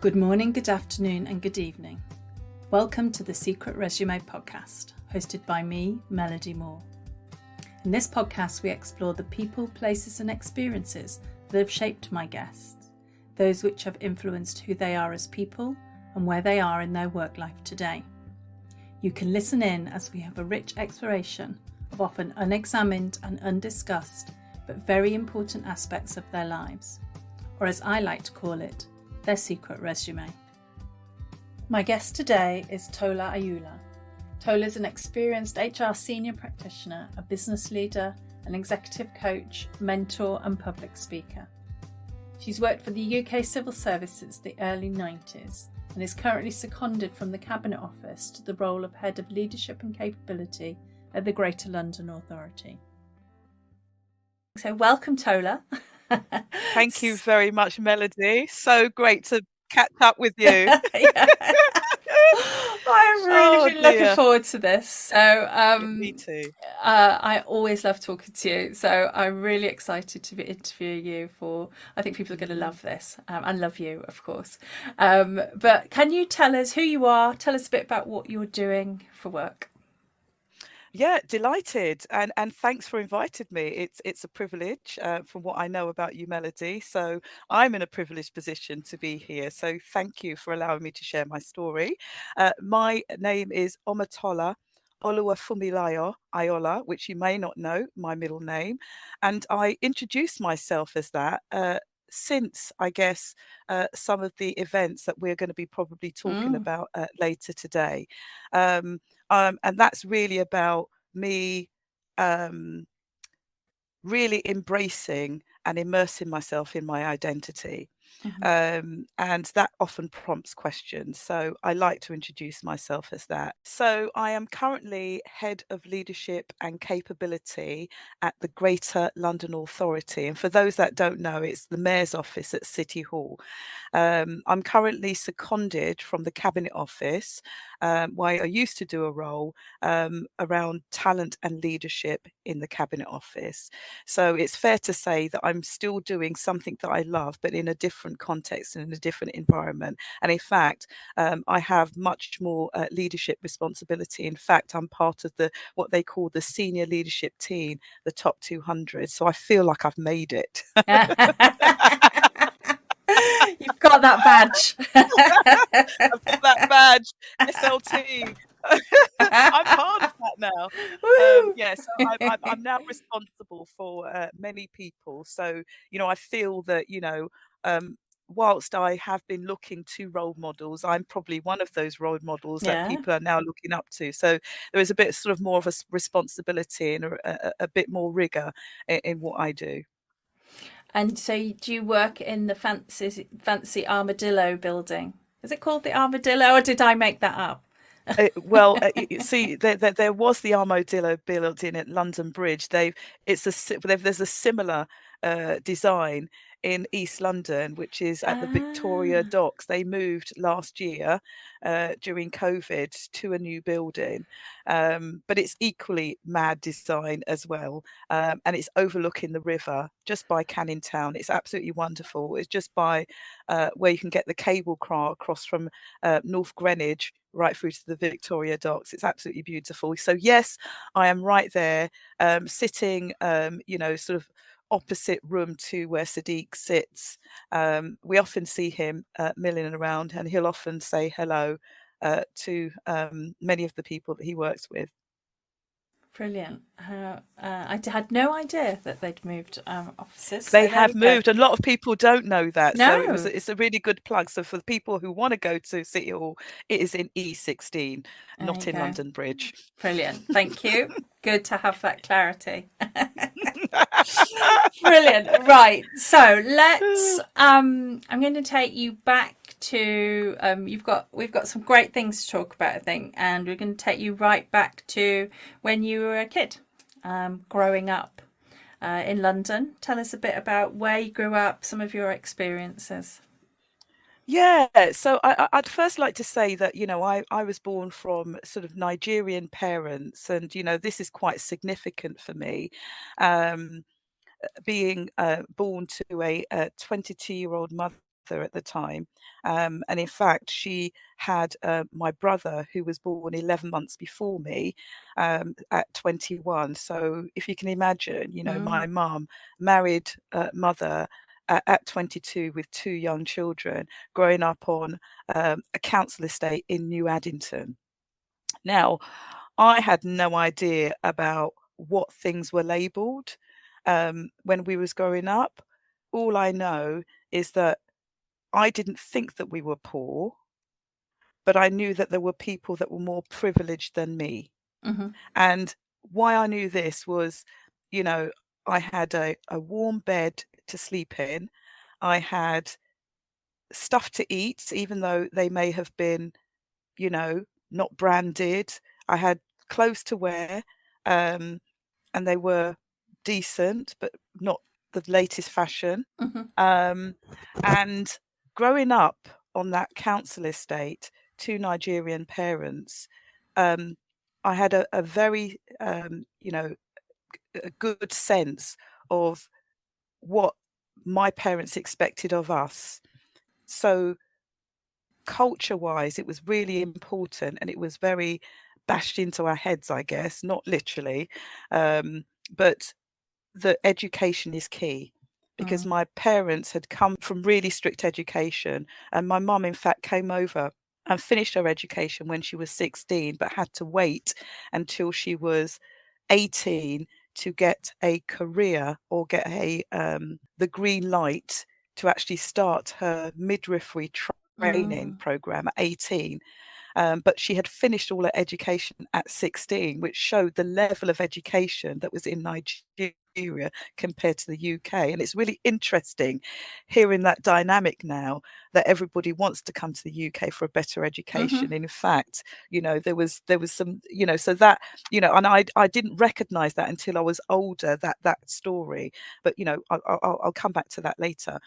Good morning, good afternoon, and good evening. Welcome to the Secret Resume podcast, hosted by me, Melody Moore. In this podcast, we explore the people, places, and experiences that have shaped my guests, those which have influenced who they are as people and where they are in their work life today. You can listen in as we have a rich exploration of often unexamined and undiscussed, but very important aspects of their lives, or as I like to call it, their secret resume. My guest today is Tola Ayoola. Tola is an experienced HR senior practitioner, a business leader, an executive coach, mentor and public speaker. She's worked for the UK Civil Service since the early 90s and is currently seconded from the Cabinet Office to the role of Head of Leadership and Capability at the Greater London Authority. So welcome, Tola. Thank you very much, Melody. So great to catch up with you. I've really been looking forward to this. So me too. I always love talking to you. So I'm really excited to be interviewing you for, I think people are going to love this and love you, of course. But can you tell us who you are? Tell us a bit about what you're doing for work. Yeah, delighted, and thanks for inviting me. It's a privilege from what I know about you, Melody. So I'm in a privileged position to be here. So thank you for allowing me to share my story. My name is Tola Oluwafunmilayo Ayoola, which you may not know, my middle name, and I introduced myself as that. Since I guess some of the events that we're going to be probably talking about later today. And that's really about me really embracing and immersing myself in my identity. And that often prompts questions. So I like to introduce myself as that. So I am currently Head of Leadership and Capability at the Greater London Authority. And for those that don't know, it's the Mayor's Office at City Hall. I'm currently seconded from the Cabinet Office, where I used to do a role around talent and leadership in the Cabinet Office. So it's fair to say that I'm still doing something that I love, but in a different context and in a different environment. And in fact, I have much more leadership responsibility. In fact, I'm part of what they call the senior leadership team, the top 200. So I feel like I've made it. You've got that badge. I've got that badge, SLT. I'm part of that now. So I'm now responsible for many people. So, I feel that, whilst I have been looking to role models, I'm probably one of those role models that people are now looking up to. So there is a bit sort of more of a responsibility and a bit more rigor in what I do. And so do you work in the fancy Armadillo building? Is it called the Armadillo, or did I make that up? See, there was the Armadillo building at London Bridge. There's a similar design in East London, which is at the Victoria Docks. They moved last year during COVID to a new building, but it's equally mad design as well, and it's overlooking the river just by Canning Town. It's absolutely wonderful. It's just by where you can get the cable car across from North Greenwich right through to the Victoria Docks. It's absolutely beautiful. So yes, I am right there, sitting, sort of opposite room to where Sadiq sits. We often see him milling around, and he'll often say hello to many of the people that he works with. Brilliant. I had no idea that they'd moved offices. They have moved. A lot of people don't know that. No. So it's a really good plug. So for the people who want to go to City Hall, it is in E16, not in London Bridge. Brilliant. Thank you. Good to have that clarity. Brilliant. Right. So let's I'm going to take you back to we've got some great things to talk about, I think, and we're going to take you right back to when you were a kid, growing up in London. Tell us a bit about where you grew up, some of your experiences. Yeah, so I'd first like to say that, I was born from sort of Nigerian parents, and, this is quite significant for me. Being born to a 22-year-old mother at the time. And in fact, she had my brother, who was born 11 months before me, at 21. So if you can imagine, my mum, married mother at 22 with two young children, growing up on a council estate in New Addington. Now, I had no idea about what things were labelled when we was growing up. All I know is that I didn't think that we were poor, but I knew that there were people that were more privileged than me. Mm-hmm. And why I knew this was, I had a warm bed to sleep in. I had stuff to eat, even though they may have been, not branded. I had clothes to wear, and they were decent, but not the latest fashion. Mm-hmm. And growing up on that council estate, two Nigerian parents, I had a very, a good sense of what my parents expected of us. So culture wise, it was really important, and it was very bashed into our heads, I guess, not literally, but the education is key, because my parents had come from really strict education, and my mum in fact came over and finished her education when she was 16, but had to wait until she was 18 to get a career or get the green light to actually start her midwifery training program at 18. But she had finished all her education at 16, which showed the level of education that was in Nigeria compared to the UK. And it's really interesting hearing that dynamic now, that everybody wants to come to the UK for a better education. Mm-hmm. In fact, there was some, so that, and I didn't recognize that until I was older, that story. But I'll come back to that later.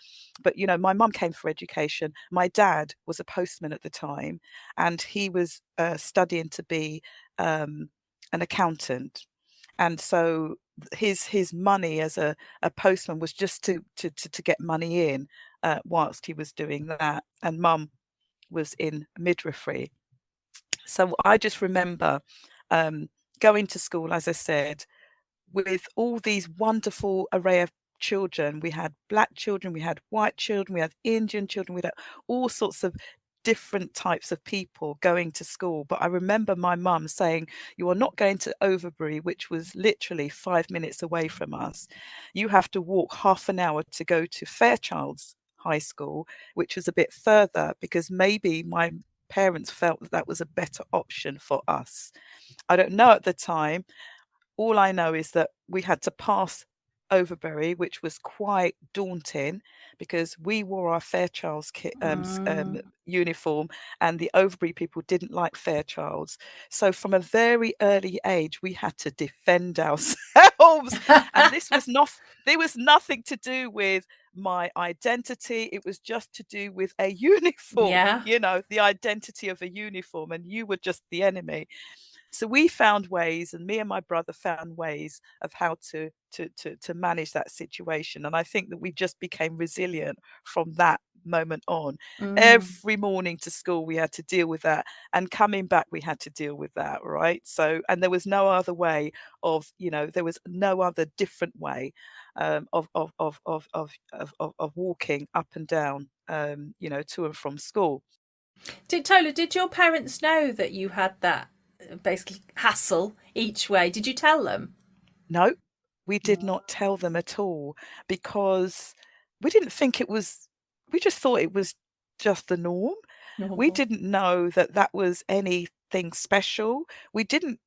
But my mum came for education. My dad was a postman at the time, and he was studying to be an accountant. And so his money as a postman was just to get money in whilst he was doing that. And mum was in midwifery. So I just remember going to school, as I said, with all these wonderful array of children. We had black children, we had white children, we had Indian children, we had all sorts of different types of people going to school. But I remember my mum saying, you are not going to Overbury, which was literally 5 minutes away from us. You have to walk half an hour to go to Fairchild's High School, which was a bit further, because maybe my parents felt that was a better option for us. I don't know at the time. All I know is that we had to pass Overbury, which was quite daunting, because we wore our Fairchild's uniform, and the Overbury people didn't like Fairchild's. So from a very early age, we had to defend ourselves. And there was nothing to do with my identity. It was just to do with a uniform, Yeah. the identity of a uniform, and you were just the enemy. So we found ways, and me and my brother found ways of how to manage that situation. And I think that we just became resilient from that moment on. Every morning to school we had to deal with that, and coming back we had to deal with that, right? So, and there was no other way of, there was no other different way of walking up and down, to and from school. Did your parents know that you had that basically hassle each way? Did you tell them? No, we did not tell them at all, because we didn't think it was, we just thought it was just the norm. We Normal. didn't know that that was anything special. We didn't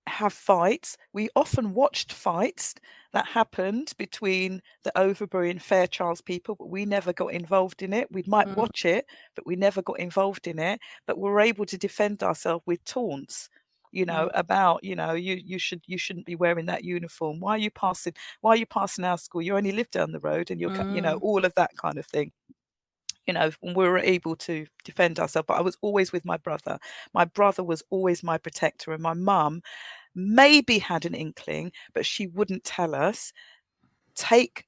have fights. We often watched fights that happened between the Overbury and Fairchild's people, but we never got involved in it. We might watch it, but we never got involved in it. But we were able to defend ourselves with taunts, about, you shouldn't be wearing that uniform. Why are you passing our school? You only live down the road, and all of that kind of thing. We were able to defend ourselves. But I was always with my brother. My brother was always my protector, and my mum maybe had an inkling, but she wouldn't tell us. Take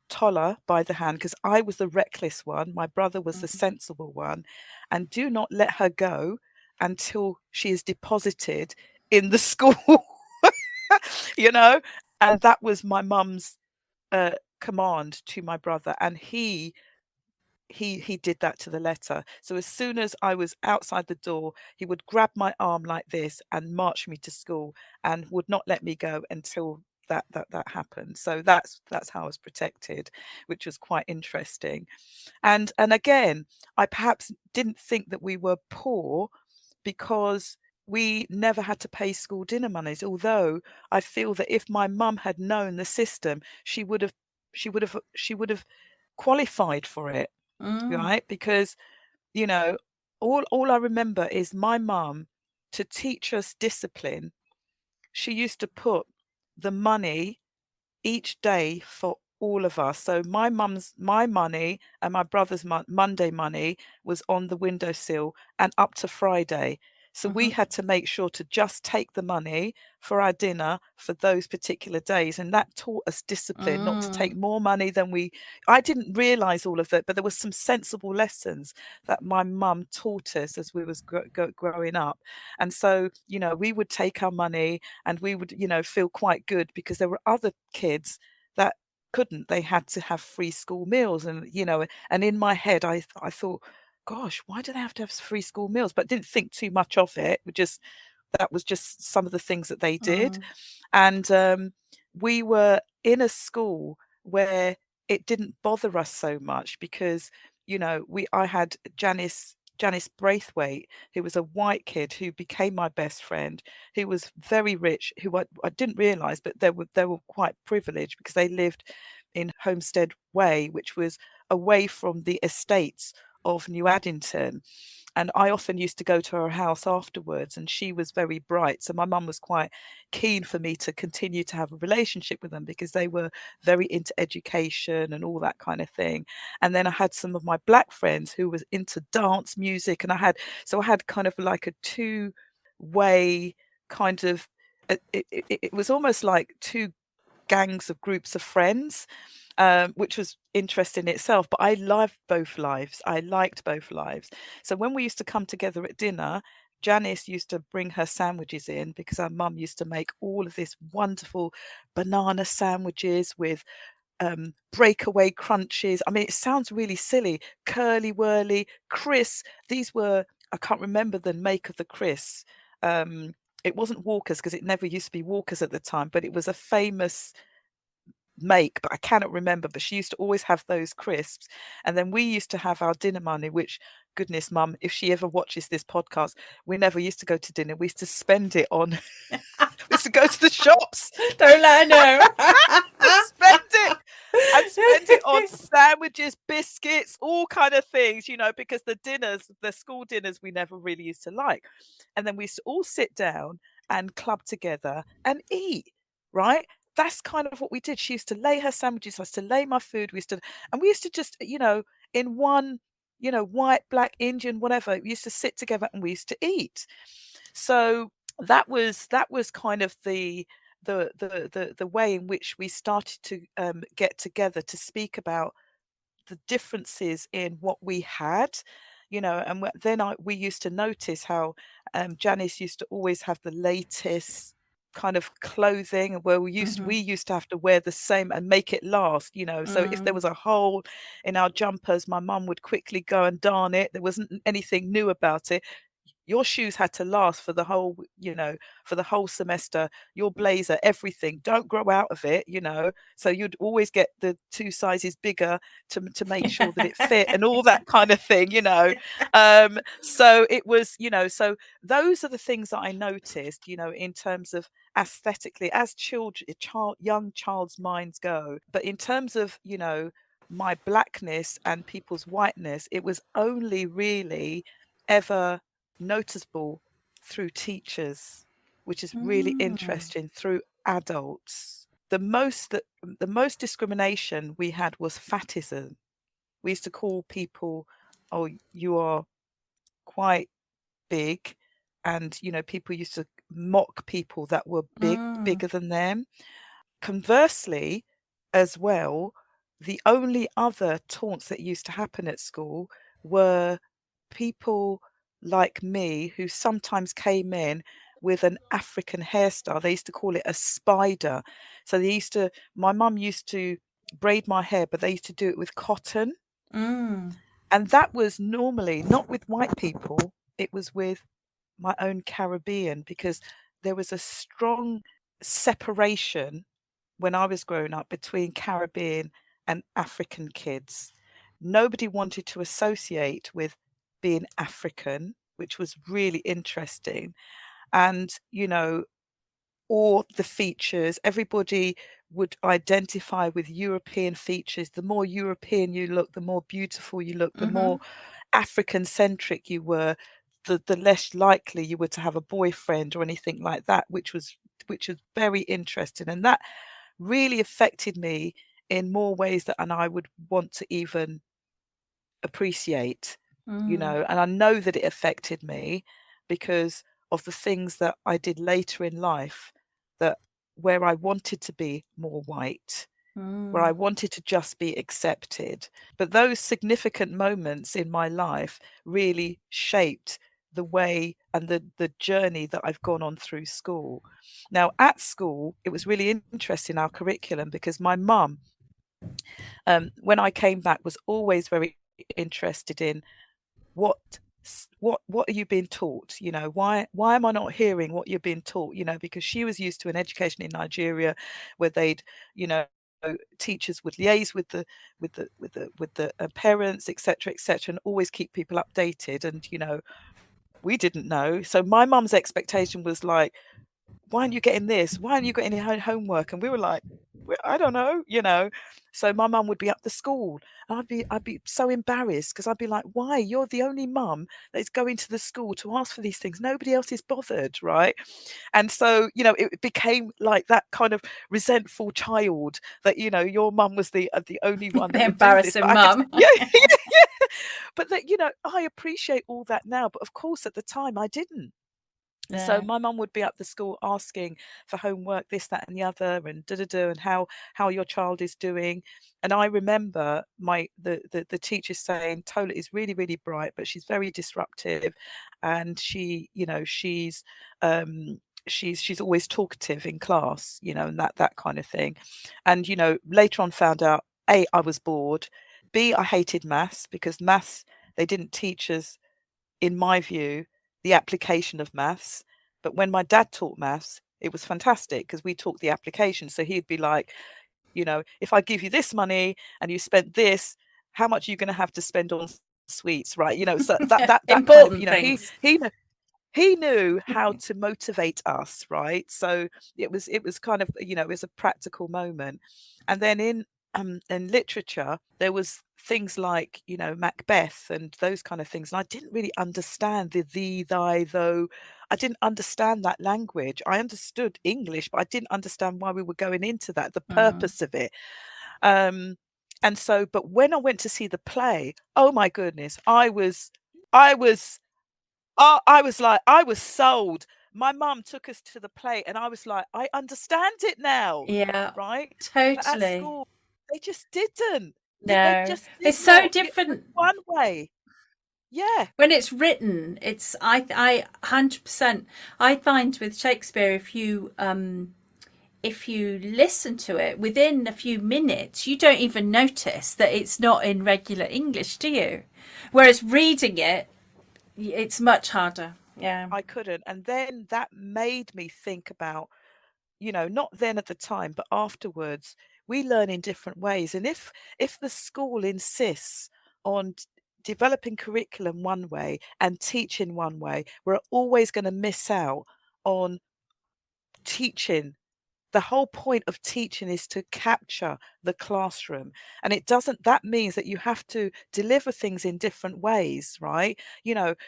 Tola by the hand, because I was the reckless one, my brother was the Mm. sensible one, and do not let her go until she is deposited in the school. you know, and that was my mum's command to my brother, and he did that to the letter. So as soon as I was outside the door, he would grab my arm like this and march me to school, and would not let me go until that happened. So that's how I was protected, which was quite interesting. And again, I perhaps didn't think that we were poor because we never had to pay school dinner monies. Although I feel that if my mum had known the system, she would have qualified for it, Mm. right? Because, you know, all I remember is my mum, to teach us discipline, she used to put the money each day for all of us. So my money and my brother's Monday money was on the windowsill and up to Friday. So we Mm-hmm. had to make sure to just take the money for our dinner for those particular days. And that taught us discipline, not to Mm. take more money than I didn't realize all of that, but there was some sensible lessons that my mum taught us as we was growing up. And so, we would take our money and we would, feel quite good because there were other kids that couldn't. They had to have free school meals, and in my head I thought, gosh, why do they have to have free school meals? But didn't think too much of it. That was just some of the things that they did. Mm. And we were in a school where it didn't bother us so much because, I had Janice Braithwaite, who was a white kid who became my best friend, who was very rich, who I didn't realise, but they were quite privileged because they lived in Homestead Way, which was away from the estates of New Addington. And I often used to go to her house afterwards, and she was very bright. So my mum was quite keen for me to continue to have a relationship with them because they were very into education and all that kind of thing. And then I had some of my black friends who was into dance music, and I had kind of like a two-way kind of it was almost like two gangs of groups of friends, which was interesting in itself. But I loved both lives. I liked both lives. So when we used to come together at dinner, Janice used to bring her sandwiches in because our mum used to make all of this wonderful banana sandwiches with breakaway crunches. I mean, it sounds really silly. Curly whirly, crisp. These were, I can't remember the make of the crisps. Um, it wasn't Walker's because it never used to be Walker's at the time, but it was a famous make, but I cannot remember. But she used to always have those crisps. And then we used to have our dinner money, which, goodness, mum, if she ever watches this podcast, we never used to go to dinner. We used to spend it on, we used to go to the shops Don't let her know. and spend it. And spend it on sandwiches, biscuits, all kind of things, because the school dinners, we never really used to like. And then we used to all sit down and club together and eat, right? That's kind of what we did. She used to lay her sandwiches, I used to lay my food. We used to just, in one, white, black, Indian, whatever, we used to sit together and we used to eat. So that was kind of the way in which we started to get together to speak about the differences in what we had, and then we used to notice how Janice used to always have the latest kind of clothing, and where we used Mm-hmm. we used to have to wear the same and make it last, so if there Mm. was a hole in our jumpers, my mum would quickly go and darn it. There wasn't anything new about it. Your shoes had to last for the whole semester. Your blazer, everything, don't grow out of it, so you'd always get the two sizes bigger to make sure that it fit and all that kind of thing. So it was, so those are the things that I noticed, in terms of aesthetically, as young child's minds go. But in terms of, my blackness and people's whiteness, it was only really ever noticeable through teachers, which is really Mm. interesting, through adults. The most discrimination we had was fatism. We used to call people, oh, you are quite big, and people used to mock people that were Mm. bigger than them. Conversely, as well, the only other taunts that used to happen at school were people like me who sometimes came in with an African hairstyle. They used to call it a spider. So my mum used to braid my hair, but they used to do it with cotton. Mm. And that was normally not with white people, it was with my own Caribbean, because there was a strong separation when I was growing up between Caribbean and African kids. Nobody wanted to associate with being African, which was really interesting. And, or the features, everybody would identify with European features. The more European you look, the more beautiful you look, the Mm-hmm. more African centric you were, the less likely you were to have a boyfriend or anything like that, which was very interesting. And that really affected me in more ways than I would want to even appreciate, Mm. and I know that it affected me because of the things that I did later in life, that where I wanted to be more white, where I Mm. wanted to just be accepted. But those significant moments in my life really shaped the way and the journey that I've gone on through school. Now, at school, it was really interesting, our curriculum, because my mum, when I came back, was always very interested in what what are you being taught, why am I not hearing what you're being taught, because she was used to an education in Nigeria where they'd, you know teachers would liaise with the parents, etc., and always keep people updated. And we didn't know, so my mum's expectation was like, why aren't you getting this? Why aren't you getting any homework? And we were like, I don't know. So my mum would be up the school, and I'd be so embarrassed, because I'd be like, why? You're the only mum that's going to the school to ask for these things. Nobody else is bothered, right? And so, it became like that kind of resentful child that, your mum was the only one The that would do this. But embarrassing I could, mum. yeah, yeah. But that, I appreciate all that now. But of course, at the time, I didn't. So Yeah. my mum would be up the school asking for homework, this, that, and the other, and and how your child is doing. And I remember the teacher saying, Tola is really, really bright, but she's very disruptive, and she's always talkative in class, and that kind of thing. And later on found out, A, I was bored, B, I hated maths, because maths, they didn't teach us, in my view, the application of maths. But when my dad taught maths, it was fantastic, because we taught the application. So he'd be like, if I give you this money and you spent this, how much are you going to have to spend on sweets, right? So that kind of, Important he things. he knew how to motivate us, right? So it was kind of, it was a practical moment. And then in literature, there was things like, Macbeth and those kind of things, and I didn't really understand the thee, thy, though. I didn't understand that language. I understood English, but I didn't understand why we were going into that, the Mm. purpose of it. um and so, but when I went to see the play, oh my goodness, I was I was like, I was sold. My mum took us to the play, and I was like, I understand it now, Yeah, right? But at totally. school, they just didn't. They No, just did it's so not. It was different one way. Yeah. when it's written. It's I 100%. I find with Shakespeare, if you listen to it within a few minutes, you don't even notice that it's not in regular English, do you? Whereas reading it, it's much harder. Yeah. I couldn't. And then that made me think about, not then at the time, but afterwards, we learn in different ways. And if the school insists on developing curriculum one way and teaching one way, we're always going to miss out on teaching. The whole point of teaching is to capture the classroom, and that means that you have to deliver things in different ways, right?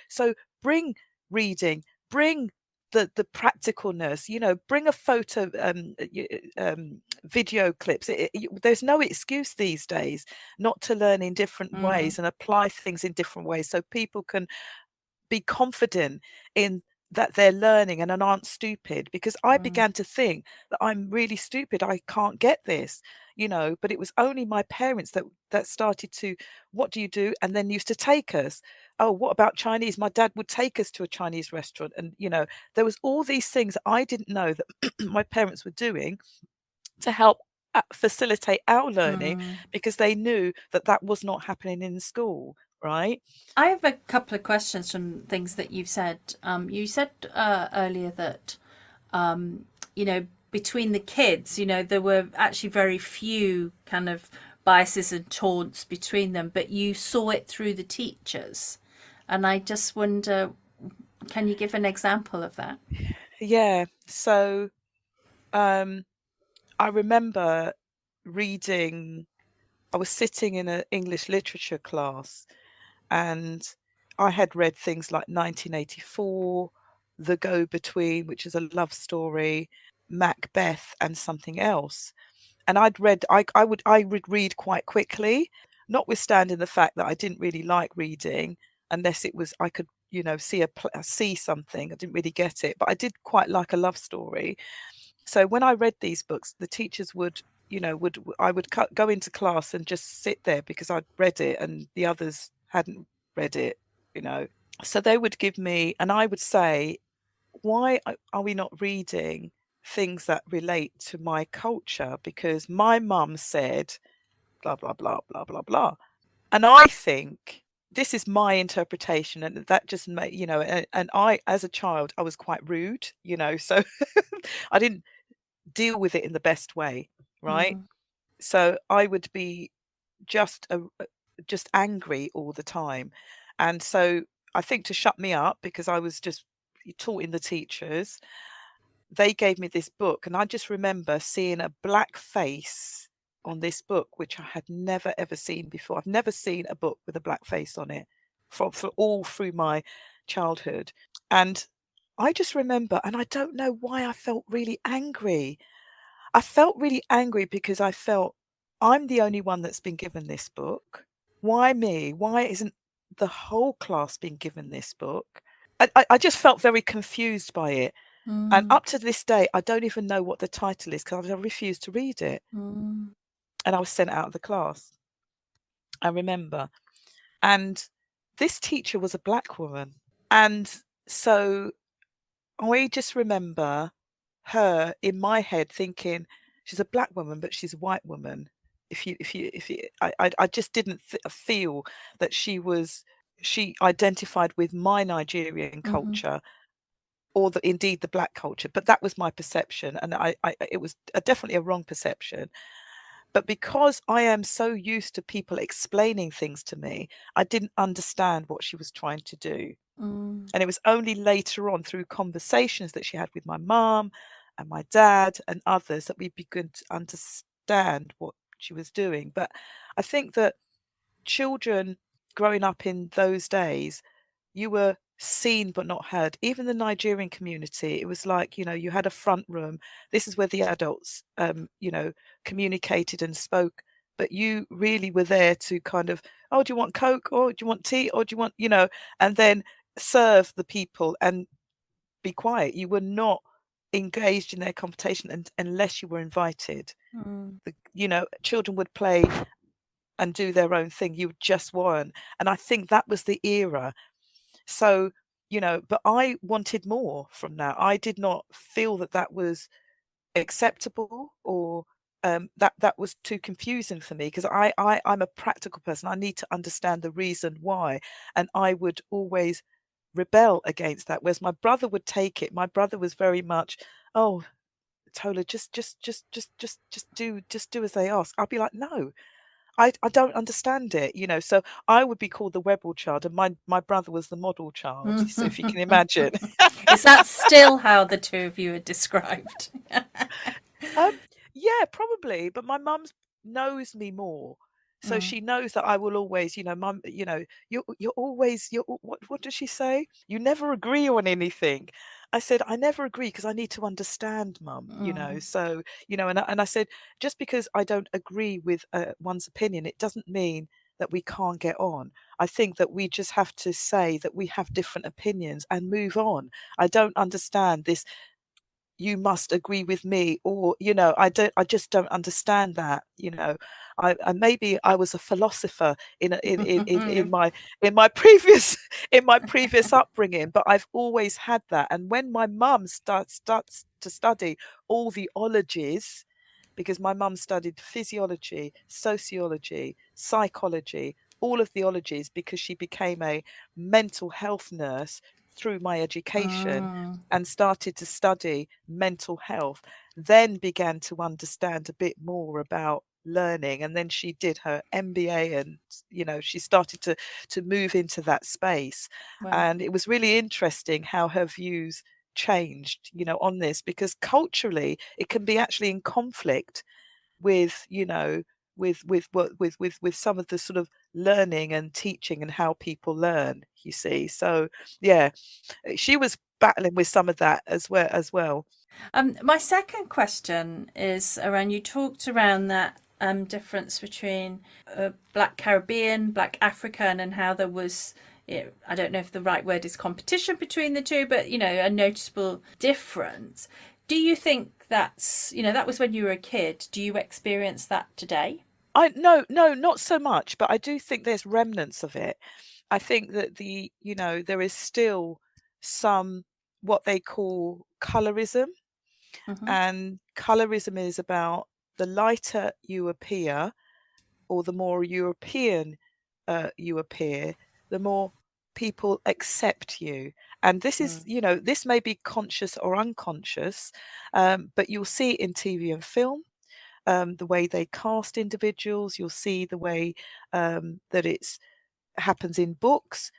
So bring reading, bring the practicalness, bring a photo, video clips. There's no excuse these days not to learn in different Mm. ways and apply things in different ways, so people can be confident in that they're learning and aren't stupid, because I Mm. began to think that I'm really stupid. I can't get this, but it was only my parents that started to, what do you do? And then used to take us. Oh, what about Chinese? My dad would take us to a Chinese restaurant. And, there was all these things I didn't know that my parents were doing to help facilitate our learning, Mm. because they knew that that was not happening in school, right? I have a couple of questions from things that you've said. You said earlier that, between the kids, there were actually very few kind of biases and taunts between them, but you saw it through the teachers. And I just wonder, can you give an example of that? Yeah. So I remember reading, I was sitting in an English literature class, and I had read things like 1984, The Go Between, which is a love story, Macbeth, and something else. And I would read quite quickly, notwithstanding the fact that I didn't really like reading unless it was I could, see something. I didn't really get it, but I did quite like a love story. So when I read these books, the teachers would, I would go into class and just sit there because I'd read it and the others hadn't read it, you know. So they would give me, and I would say, why are we not reading things that relate to my culture? Because my mum said, blah, blah, blah, blah, blah, blah. And I think this is my interpretation, and that just made, and I, as a child, I was quite rude, so I didn't deal with it in the best way, right? Mm. So I would be just just angry all the time. And so I think to shut me up, because I was just taught in the teachers, they gave me this book, and I just remember seeing a black face on this book, which I had never ever seen before. I've never seen a book with a black face on it for all through my childhood. And I just remember, and I don't know why I felt really angry. I felt really angry because I felt, I'm the only one that's been given this book. Why me? Why isn't the whole class being given this book? I just felt very confused by it. And Mm. up to this day, I don't even know what the title is because I refused to read it. Mm. And I was sent out of the class, I remember. And this teacher was a black woman. And so I just remember her in my head thinking, she's a black woman, but she's a white woman. I just didn't feel that she identified with my Nigerian Mm-hmm. culture, or indeed the black culture. But that was my perception, and it was definitely a wrong perception. But because I am so used to people explaining things to me, I didn't understand what she was trying to do. Mm. And it was only later on, through conversations that she had with my mum and my dad and others, that we began to understand what she was doing. But I think that children growing up in those days, you were seen but not heard. Even the Nigerian community, it was like, you had a front room. This is where the adults, communicated and spoke. But you really were there to kind of, oh, do you want Coke? Or do you want tea? Or do you want, and then serve the people and be quiet. You were not engaged in their conversation unless you were invited. Mm. Children would play and do their own thing. You just weren't. And I think that was the era. So, but I wanted more from that. I did not feel that that was acceptable, or that was too confusing for me, because I'm a practical person. I need to understand the reason why, and I would always rebel against that. Whereas my brother would take it. My brother was very much, oh, Tola, just do as they ask. I'd be like, no, I don't understand it, So I would be called the rebel child, and my brother was the model child. So if you can imagine. Is that still how the two of you are described? Um, yeah, probably, but my mum knows me more. So Mm. she knows that I will always, mum, you're always, what does she say? You never agree on anything. I said, I never agree because I need to understand, mum, Mm. So, and I said, just because I don't agree with one's opinion, it doesn't mean that we can't get on. I think that we just have to say that we have different opinions and move on. I don't understand this, you must agree with me, or I just don't understand that. I maybe I was a philosopher in my previous in my previous upbringing, but I've always had that. And when my mum starts to study all the ologies, because my mum studied physiology, sociology, psychology, all of the ologies, because she became a mental health nurse through my education, Mm. and started to study mental health, then began to understand a bit more about learning. And then she did her MBA, and she started to move into that space. Wow. And it was really interesting how her views changed, on this, because culturally it can be actually in conflict with, with some of the sort of learning and teaching and how people learn, you see. So yeah, she was battling with some of that as well. My second question is around, you talked around that difference between Black Caribbean, Black African, and how there was, I don't know if the right word is competition between the two, but a noticeable difference. Do you think that was when you were a kid? Do you experience that today? I No, not so much, but I do think there's remnants of it. I think that there is still some, what they call colorism. Hmm. And colorism is about, the lighter you appear, or the more European you appear, the more people accept you. And this is, Mm. this may be conscious or unconscious, but you'll see it in TV and film. The way they cast individuals, you'll see the way that it's happens in books.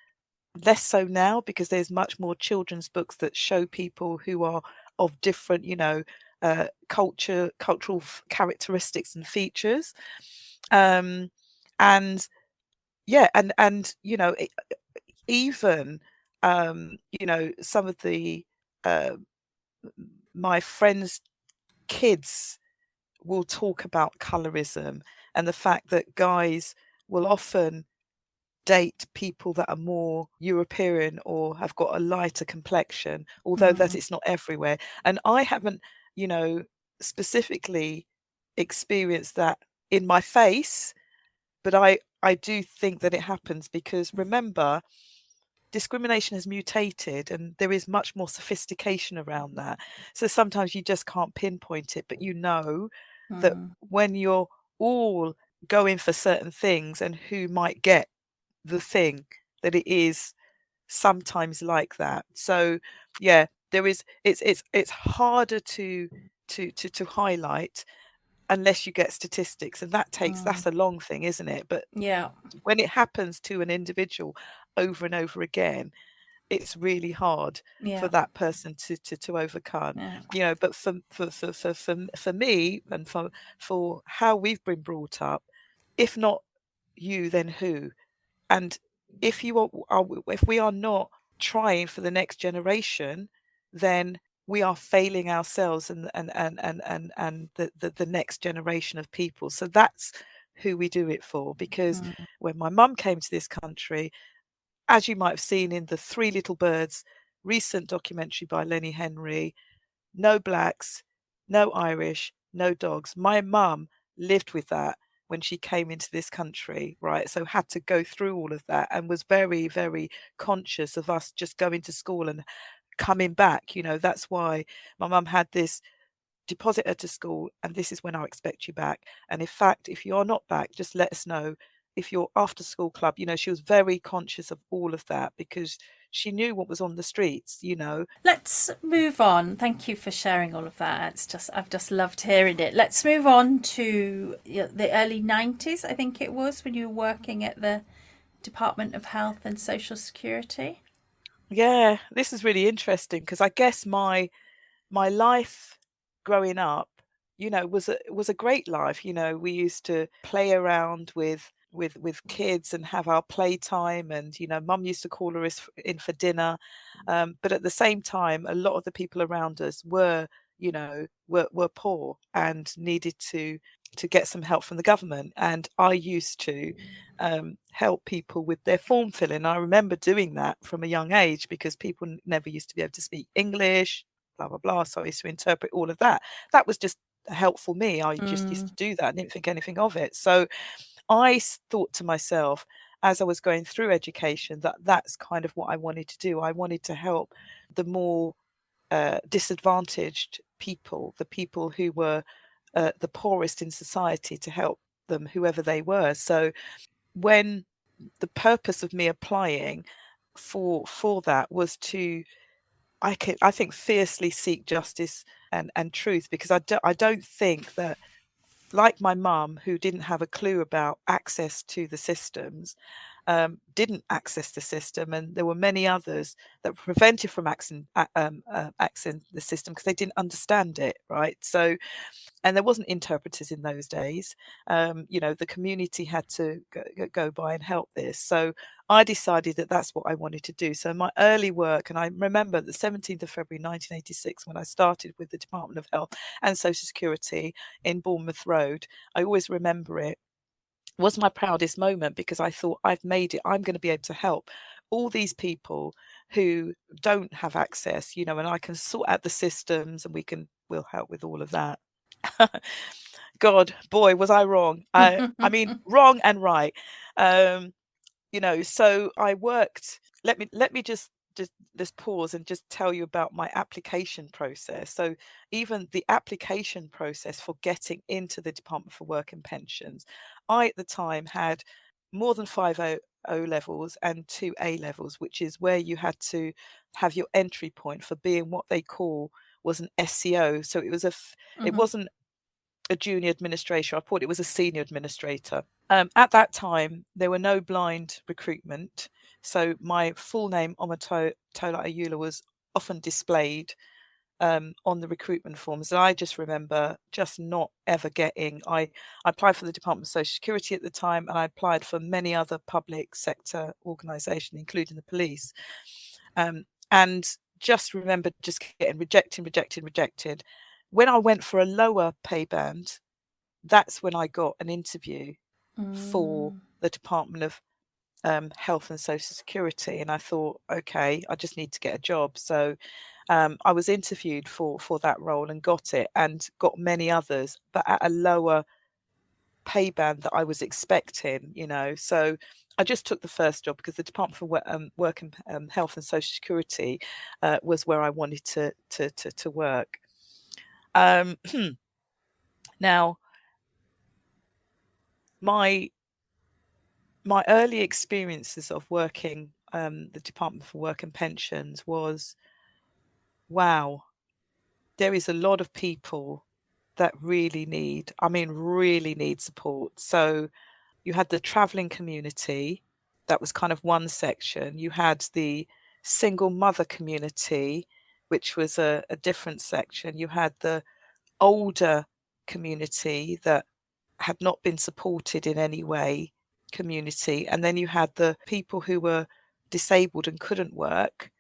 Less so now, because there's much more children's books that show people who are of different, cultural characteristics and features. Um, and yeah, and even some of the uh, my friends' kids will talk about colorism, and the fact that guys will often date people that are more European or have got a lighter complexion, although that Mm. it's not everywhere. And I haven't, you know, specifically experienced that in my face, but I do think that it happens, because remember, discrimination has mutated and there is much more sophistication around that. So sometimes you just can't pinpoint it, but that Mm. when you're all going for certain things, and who might get the thing, that it is sometimes like that. So yeah, there is, it's harder to highlight unless you get statistics, and Mm. that's a long thing, isn't it? But Yeah. when it happens to an individual over and over again, it's really hard for Yeah. that person to overcome. Yeah. But for me, and for how we've been brought up, if not you, then who? And if we are not trying for the next generation, then we are failing ourselves, and the next generation of people. So that's who we do it for. Because Mm. when my mum came to this country, as you might have seen in the Three Little Birds recent documentary by Lenny Henry, no blacks, no Irish, no dogs. My mum lived with that when she came into this country, right? So had to go through all of that, and was very, very conscious of us just going to school and coming back. That's why my mum had this: deposit her to school, and this is when I'll expect you back. And in fact, if you're not back, just let us know. If you're after school club, she was very conscious of all of that, because she knew what was on the streets. Let's move on. Thank you for sharing all of that. I've just loved hearing it. Let's move on to the early 90s, I think it was, when you were working at the Department of Health and Social Security. Yeah, this is really interesting, because I guess my life growing up, was a great life. We used to play around with kids and have our playtime, and mum used to call us in for dinner. But at the same time, a lot of the people around us were poor and needed to to get some help from the government. And I used to help people with their form filling. I remember doing that from a young age because people never used to be able to speak English, blah, blah, blah. So I used to interpret all of that. That was just helpful me. I just used to do that. I didn't think anything of it. So I thought to myself, as I was going through education, that that's kind of what I wanted to do. I wanted to help the more disadvantaged people, the people who were the poorest in society, to help them, whoever they were. So when the purpose of me applying for that was to, I think, fiercely seek justice and truth, because I don't think that, like my mum, who didn't have a clue about access to the systems, didn't access the system, and there were many others that were prevented from accessing the system because they didn't understand it, right? So, and there wasn't interpreters in those days. The community had to go by and help this. So I decided that that's what I wanted to do. So my early work, and I remember the 17th of February 1986, when I started with the Department of Health and Social Security in Bournemouth Road. I always remember it. Was my proudest moment, because I thought, I've made it. I'm going to be able to help all these people who don't have access, and I can sort out the systems, and we'll help with all of that. God, boy, was I wrong. I mean, wrong and right. So I worked. Let me just pause and just tell you about my application process. So even the application process for getting into the Department for Work and Pensions, I at the time had more than 5 O levels and 2 A levels, which is where you had to have your entry point for being what they call was an SCO. So it was it wasn't a junior administrator. I thought it was a senior administrator. At that time, there were no blind recruitment. So my full name, Tola Ayoola, was often displayed on the recruitment forms. And I just remember just not ever getting, I applied for the Department of Social Security at the time, and I applied for many other public sector organisations, including the police. And just remember just getting rejected. When I went for a lower pay band, that's when I got an interview for the Department of Health and Social Security. And I thought, okay, I just need to get a job. So I was interviewed for that role and got it, and got many others, but at a lower pay band that I was expecting, So I just took the first job because the Department for Work and Health and Social Security was where I wanted to work. Now, my early experiences of working the Department for Work and Pensions was, wow, there is a lot of people that really need support. So you had the travelling community, that was kind of one section. You had the single mother community, which was a different section. You had the older community that had not been supported in any way community. And then you had the people who were disabled and couldn't work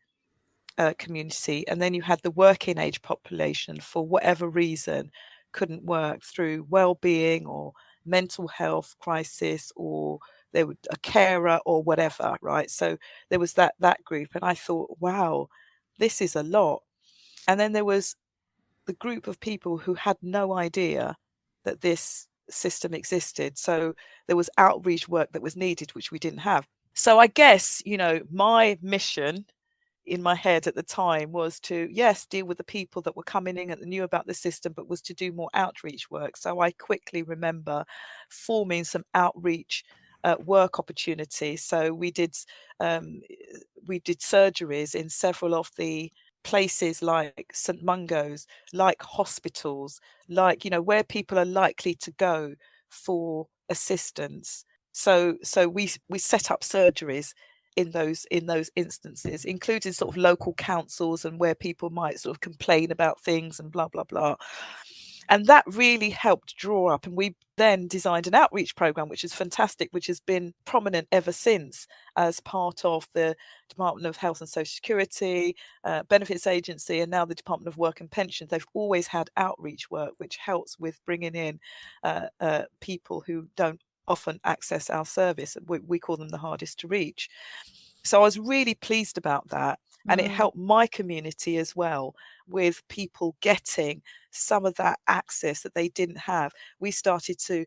community. And then you had the working age population, for whatever reason, couldn't work through well-being or mental health crisis, or they were a carer or whatever, right? So there was that group. And I thought, wow, this is a lot. And then there was the group of people who had no idea that this system existed. So there was outreach work that was needed, which we didn't have. So I guess, my mission in my head at the time was to, yes, deal with the people that were coming in and knew about the system, but was to do more outreach work. So I quickly remember forming some outreach work opportunities. So we did surgeries in several of the places, like St Mungo's, like hospitals, like, where people are likely to go for assistance. So we set up surgeries in those instances, including sort of local councils, and where people might sort of complain about things and blah blah blah. And that really helped draw up. And we then designed an outreach program, which is fantastic, which has been prominent ever since as part of the Department of Health and Social Security, Benefits Agency, and now the Department of Work and Pensions. They've always had outreach work, which helps with bringing in people who don't often access our service. We call them the hardest to reach. So I was really pleased about that. And it helped my community as well, with people getting some of that access that they didn't have. We started to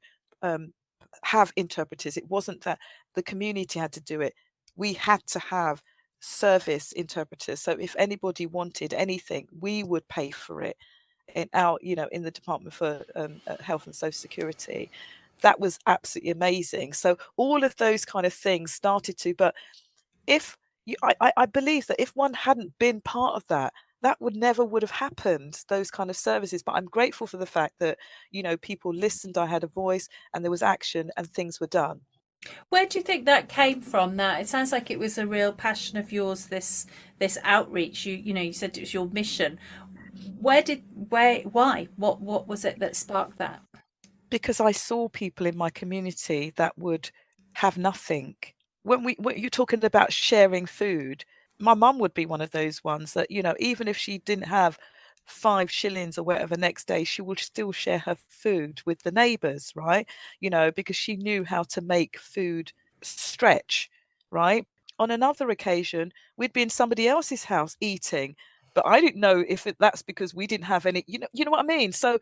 have interpreters. It wasn't that the community had to do it. We had to have service interpreters. So if anybody wanted anything, we would pay for it in our, in the Department for Health and Social Security. That was absolutely amazing. So all of those kind of things started to, but if I believe that if one hadn't been part of that, that would have happened, those kind of services. But I'm grateful for the fact that, people listened, I had a voice, and there was action and things were done. Where do you think that came from? That it sounds like it was a real passion of yours. This outreach. You said it was your mission. Why? What was it that sparked that? Because I saw people in my community that would have nothing. When you're talking about sharing food, my mum would be one of those ones that, even if she didn't have 5 shillings or whatever next day, she would still share her food with the neighbours, right? Because she knew how to make food stretch, right? On another occasion, we'd be in somebody else's house eating, but I didn't know if that's because we didn't have any, you know what I mean? So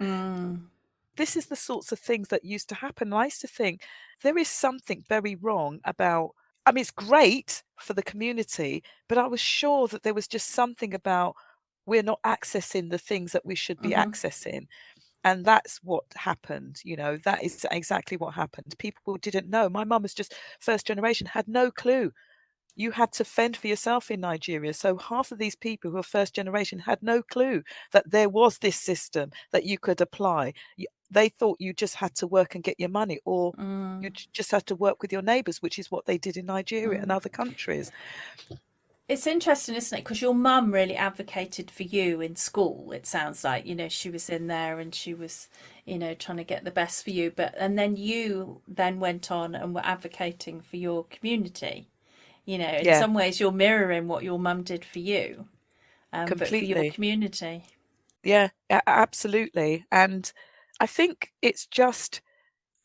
this is the sorts of things that used to happen. And I used to think there is something very wrong about, I mean, it's great for the community, but I was sure that there was just something about we're not accessing the things that we should be accessing. And that's what happened. That is exactly what happened. People didn't know. My mum was just first generation, had no clue. You had to fend for yourself in Nigeria. So half of these people who are first generation had no clue that there was this system that you could apply. They thought you just had to work and get your money, or you just had to work with your neighbours, which is what they did in Nigeria and other countries. It's interesting, isn't it? Because your mum really advocated for you in school. It sounds like, she was in there and she was, trying to get the best for you. And then you then went on and were advocating for your community. In Yeah, some ways, you're mirroring what your mum did for you, but for your completely. community. Yeah, absolutely. And I think it's just,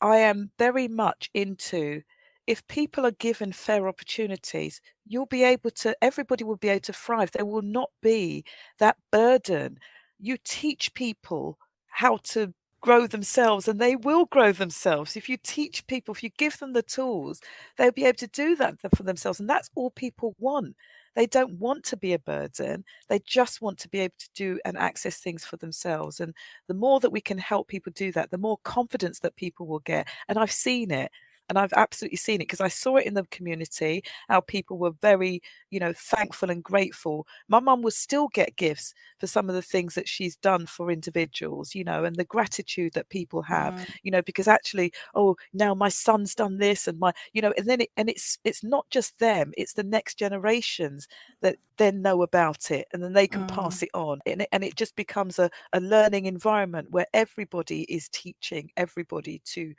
I am very much into, if people are given fair opportunities, everybody will be able to thrive. There will not be that burden. You teach people how to grow themselves and they will grow themselves. If you teach people, if you give them the tools, they'll be able to do that for themselves. And that's all people want. They don't want to be a burden. They just want to be able to do and access things for themselves. And the more that we can help people do that, the more confidence that people will get. And I've seen it. And I've absolutely seen it because I saw it in the community, how people were very, thankful and grateful. My mum would still get gifts for some of the things that she's done for individuals, and the gratitude that people have, because actually, oh, now my son's done this and and then it's not just them, it's the next generations that then know about it and then they can pass it on. And it just becomes a learning environment where everybody is teaching everybody to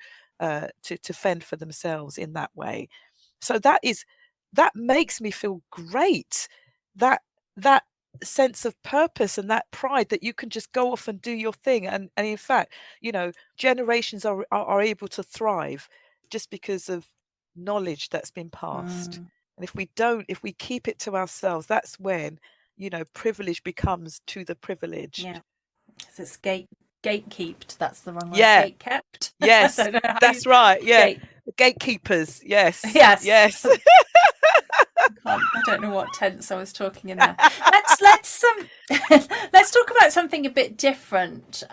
fend for themselves in that way. So that makes me feel great. That sense of purpose and that pride that you can just go off and do your thing. And in fact, generations are able to thrive just because of knowledge that's been passed. And if we keep it to ourselves, that's when, privilege becomes to the privileged. Yeah. So it's gatekept. That's the wrong word. Yeah. Gate kept. I Yes, don't know how you that's right. Yeah. gate. Gatekeepers. Yes. Yes. Yes. I don't know what tense I was talking in there. Let's let's talk about something a bit different,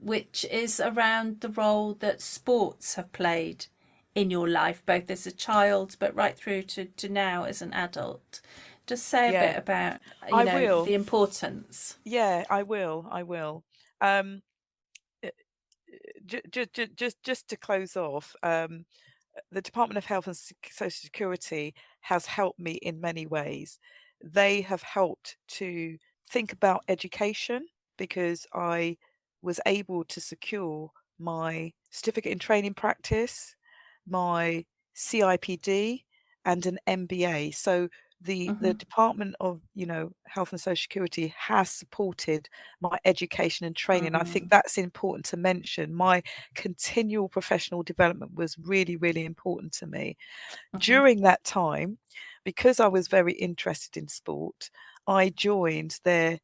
which is around the role that sports have played in your life, both as a child but right through to now as an adult. Just say a Yeah, bit about I will. the importance. Yeah, I will. I will. Um, just to close off, the Department of Health and Social Security has helped me in many ways. They have helped to think about education because I was able to secure my certificate in training practice, my CIPD, and an MBA. So the Department of, Health and Social Security has supported my education and training. I think that's important to mention. My continual professional development was really, really important to me. During that time, because I was very interested in sport, I joined their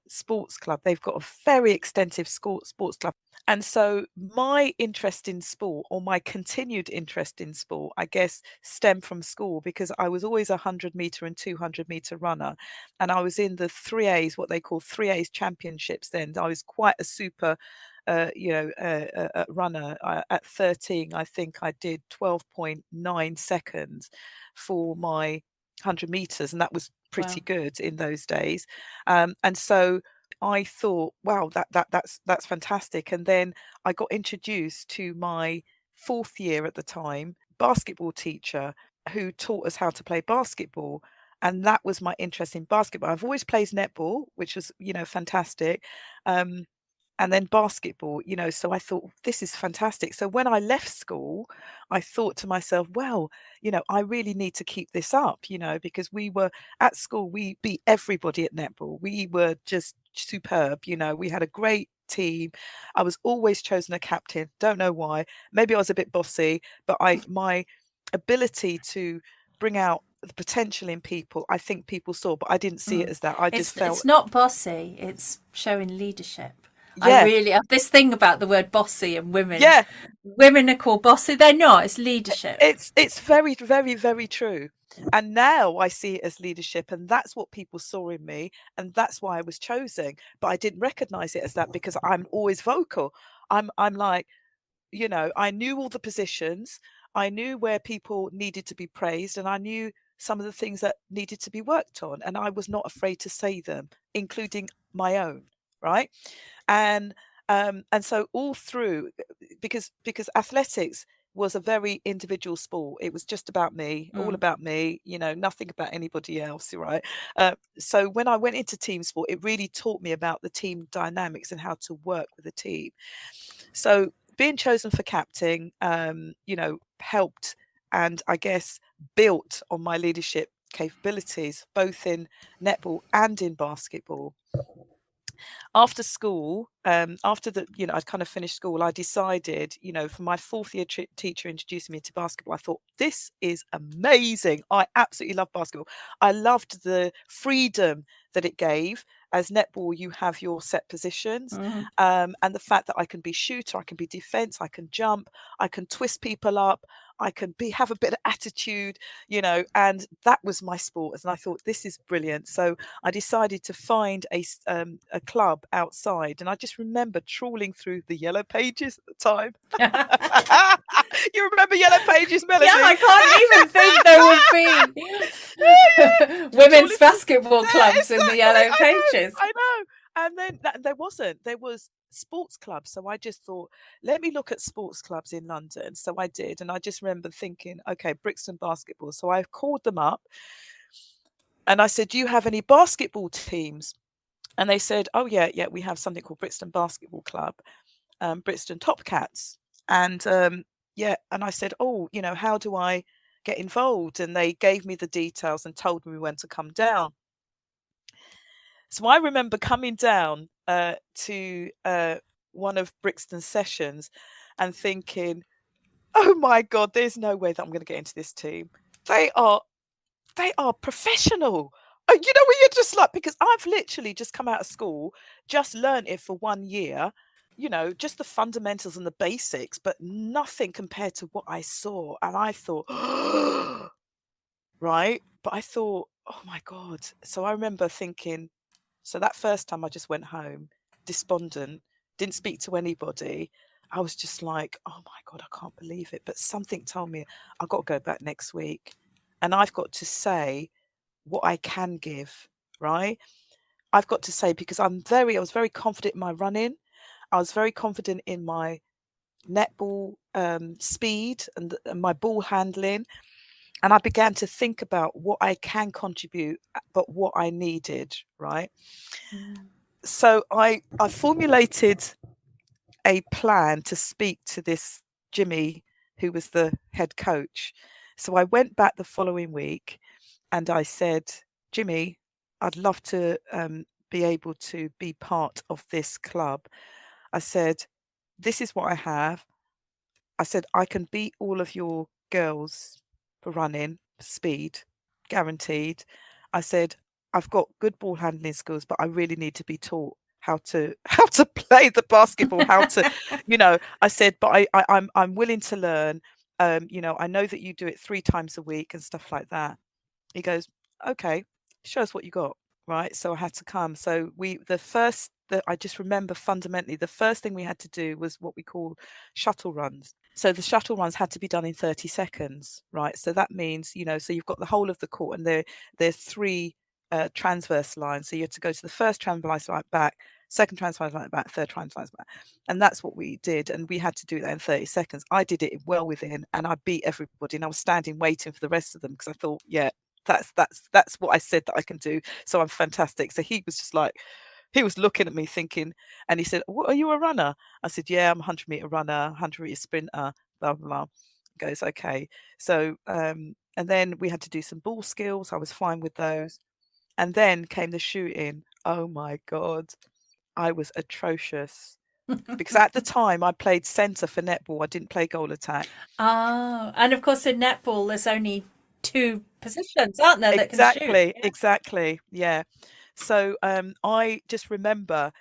sports club. They've got a very extensive sports club. And so my interest in sport, or my continued interest in sport, I guess, stemmed from school, because I was always a 100-meter and 200-meter runner. And I was in the 3As, what they call 3As championships then. I was quite a super runner. At 13, I think I did 12.9 seconds for my 100 meters, and that was pretty good in those days. And so I thought, wow, that's fantastic. And then I got introduced to my fourth year at the time basketball teacher, who taught us how to play basketball. And that was my interest in basketball. I've always played netball, which was, fantastic. And then basketball, so I thought, this is fantastic. So when I left school, I thought to myself, well, I really need to keep this up, because we were at school, we beat everybody at netball. We were just superb. We had a great team. I was always chosen a captain. Don't know why. Maybe I was a bit bossy, but my ability to bring out the potential in people, I think people saw, but I didn't see it as that. I just felt it's not bossy, it's showing leadership. Yeah. I really have this thing about the word bossy and women. Yeah. Women are called bossy. They're not. It's leadership. It's very, very, very true. And now I see it as leadership, and that's what people saw in me, and that's why I was chosen. But I didn't recognize it as that, because I'm always vocal. I'm like, I knew all the positions. I knew where people needed to be praised, and I knew some of the things that needed to be worked on, and I was not afraid to say them, including my own, right? And so all through, because athletics was a very individual sport. It was just about me, all about me, nothing about anybody else, right? So when I went into team sport, it really taught me about the team dynamics and how to work with a team. So being chosen for captain, helped, and I guess built on my leadership capabilities, both in netball and in basketball. After school, after I'd kind of finished school, I decided, for my fourth year teacher introducing me to basketball, I thought, this is amazing. I absolutely love basketball. I loved the freedom that it gave. As netball, you have your set positions, and the fact that I can be shooter, I can be defense, I can jump, I can twist people up, I can have a bit of attitude, and that was my sport. And I thought, this is brilliant. So I decided to find a club outside, and I just remember trawling through the yellow pages at the time. You remember yellow pages, Melody? Yeah, I can't even think there would be women's basketball clubs in the yellow pages. I know. And then there wasn't. There was sports clubs. So I just thought, let me look at sports clubs in London. So I did. And I just remember thinking, okay, Brixton Basketball. So I called them up and I said, do you have any basketball teams? And they said, oh, yeah, we have something called Brixton Basketball Club, Brixton Top Cats. And and I said, oh, how do I get involved? And they gave me the details and told me when to come down. So I remember coming down to one of Brixton's sessions and thinking, oh my God, there's no way that I'm going to get into this team. They are professional. When you're just like, because I've literally just come out of school, just learned it for 1 year, just the fundamentals and the basics, but nothing compared to what I saw. And I thought, right. But I thought, oh my God. So I remember thinking, so that first time I just went home, despondent, didn't speak to anybody. I was just like, oh my God, I can't believe it. But something told me I've got to go back next week. And I've got to say what I can give, right? I've got to say, because I was very confident in my running. I was very confident in my netball speed and my ball handling. And I began to think about what I can contribute, but what I needed, right? So I formulated a plan to speak to this Jimmy, who was the head coach. So I went back the following week and I said, Jimmy, I'd love to be able to be part of this club. I said, this is what I have. I said, I can beat all of your girls for running, speed, guaranteed. I said, I've got good ball handling skills, but I really need to be taught how to how to play the basketball, how to, I said, but I'm willing to learn. I know that you do it 3 times a week and stuff like that. He goes, okay, show us what you got. Right. So I had to come. So I just remember fundamentally, the first thing we had to do was what we call shuttle runs. So the shuttle runs had to be done in 30 seconds. Right. So that means, so you've got the whole of the court and there's 3 transverse lines. So you have to go to the first transverse line back, second transverse line back, third transverse back. And that's what we did. And we had to do that in 30 seconds. I did it well within and I beat everybody. And I was standing waiting for the rest of them because I thought, yeah, that's what I said that I can do. So I'm fantastic. So he was just like, he was looking at me thinking, and he said, "What, are you a runner?" I said, "Yeah, I'm a 100-meter runner, 100-meter sprinter." Blah blah blah. He goes, "Okay." So and then we had to do some ball skills. I was fine with those. And then came the shooting. Oh my God, I was atrocious because at the time I played centre for netball. I didn't play goal attack. Oh, and of course in netball there's only 2 positions, aren't there, that can shoot? Exactly. Yeah. So I just remember,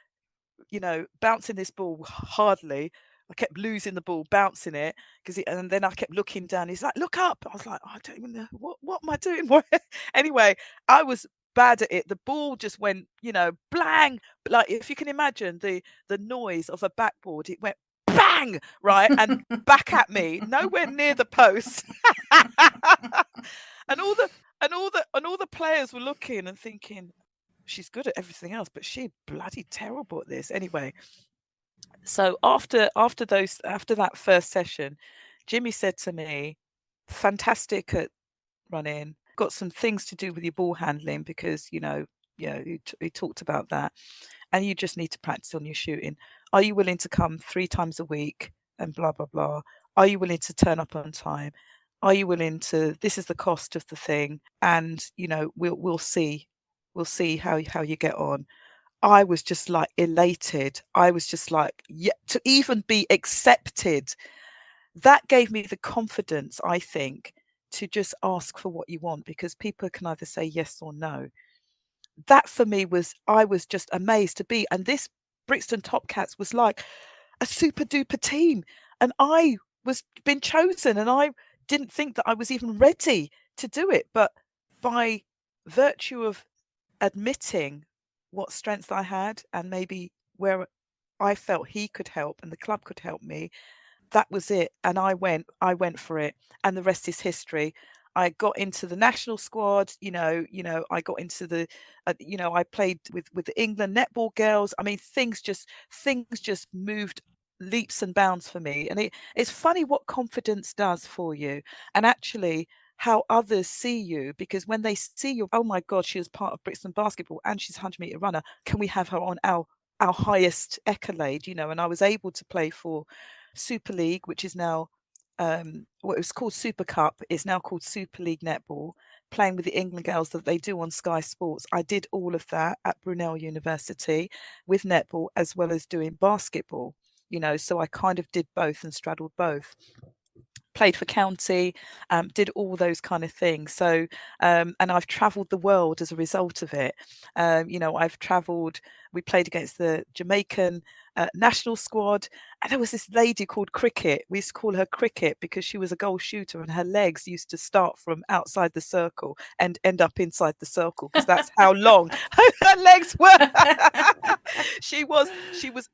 bouncing this ball hardly. I kept losing the ball, bouncing it, and then I kept looking down. He's like, "Look up." I was like, "I don't even know what am I doing." Anyway, I was bad at it. The ball just went, blang. Like if you can imagine the noise of a backboard, it went bang, right, and back at me, nowhere near the post. and all the and all the players were looking and thinking, she's good at everything else, but she's bloody terrible at this. Anyway, so after that first session, Jimmy said to me, fantastic at running, got some things to do with your ball handling because he talked about that, and you just need to practice on your shooting. Are you willing to come 3 times a week and blah blah blah? Are you willing to turn up on time? Are you willing to, this is the cost of the thing, and we'll see how you get on. I was just like elated. I was just like, yeah, to even be accepted, that gave me the confidence, I think, to just ask for what you want, because people can either say yes or no. That for me I was just amazed to be. And this Brixton Top Cats was like a super duper team. And I was been chosen, and I didn't think that I was even ready to do it. But by virtue of admitting what strengths I had and maybe where I felt he could help and the club could help me, that was it. And I went for it, and the rest is history. I got into the national squad, I got into the, I played with the England netball girls. I mean, things just moved leaps and bounds for me. And it's funny what confidence does for you, and actually how others see you, because when they see you, oh my God, she was part of Brixton basketball and she's a 100-meter runner. Can we have her on our highest accolade? And I was able to play for Super League, which is now what it was called Super Cup. It's now called Super League Netball, playing with the England girls that they do on Sky Sports. I did all of that at Brunel University with netball as well as doing basketball, so I kind of did both and straddled both. Played for county, did all those kind of things. So, and I've travelled the world as a result of it. I've travelled. We played against the Jamaican national squad, and there was this lady called Cricket. We used to call her Cricket because she was a goal shooter, and her legs used to start from outside the circle and end up inside the circle because that's how long her legs were. She was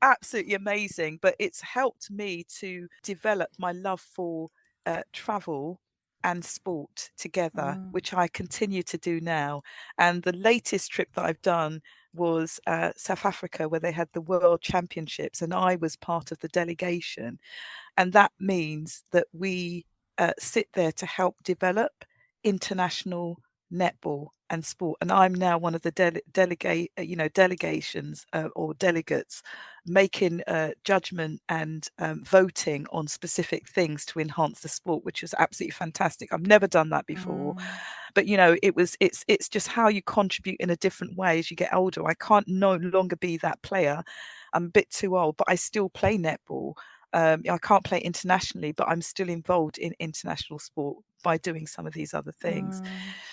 absolutely amazing. But it's helped me to develop my love for travel and sport together, which I continue to do now. And the latest trip that I've done was South Africa, where they had the World Championships, and I was part of the delegation. And that means that we sit there to help develop international netball and sport, and I'm now one of the delegations or delegates making judgment and voting on specific things to enhance the sport, which is absolutely fantastic. I've never done that before, but it's just how you contribute in a different way as you get older. I can't no longer be that player. I'm a bit too old, but I still play netball. I can't play internationally, but I'm still involved in international sport by doing some of these other things.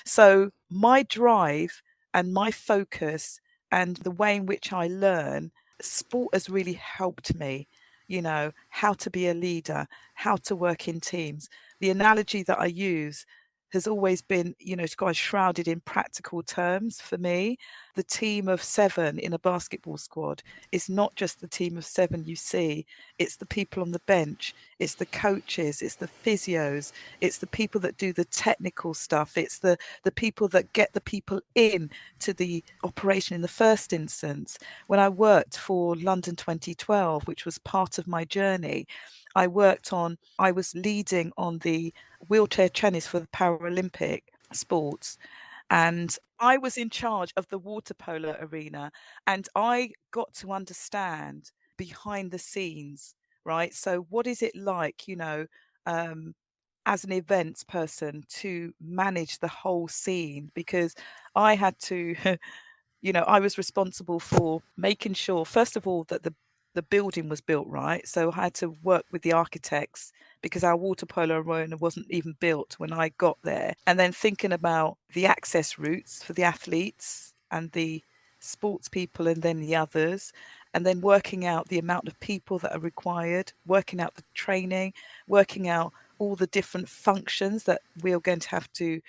So my drive and my focus and the way in which I learn, sport has really helped me, how to be a leader, how to work in teams. The analogy that I use has always been, it's kind of shrouded in practical terms for me. The team of 7 in a basketball squad is not just the team of 7 you see, it's the people on the bench, it's the coaches, it's the physios, it's the people that do the technical stuff, it's the people that get the people in to the operation in the first instance. When I worked for London 2012, which was part of my journey, I was leading on the wheelchair tennis for the Paralympic sports. And I was in charge of the water polo arena, and I got to understand behind the scenes, right? So what is it like, as an events person to manage the whole scene? Because I had to I was responsible for making sure, first of all, that the building was built right. So I had to work with the architects because our water polo arena wasn't even built when I got there. And then thinking about the access routes for the athletes and the sports people and then the others, and then working out the amount of people that are required, working out the training, working out all the different functions that we are going to have to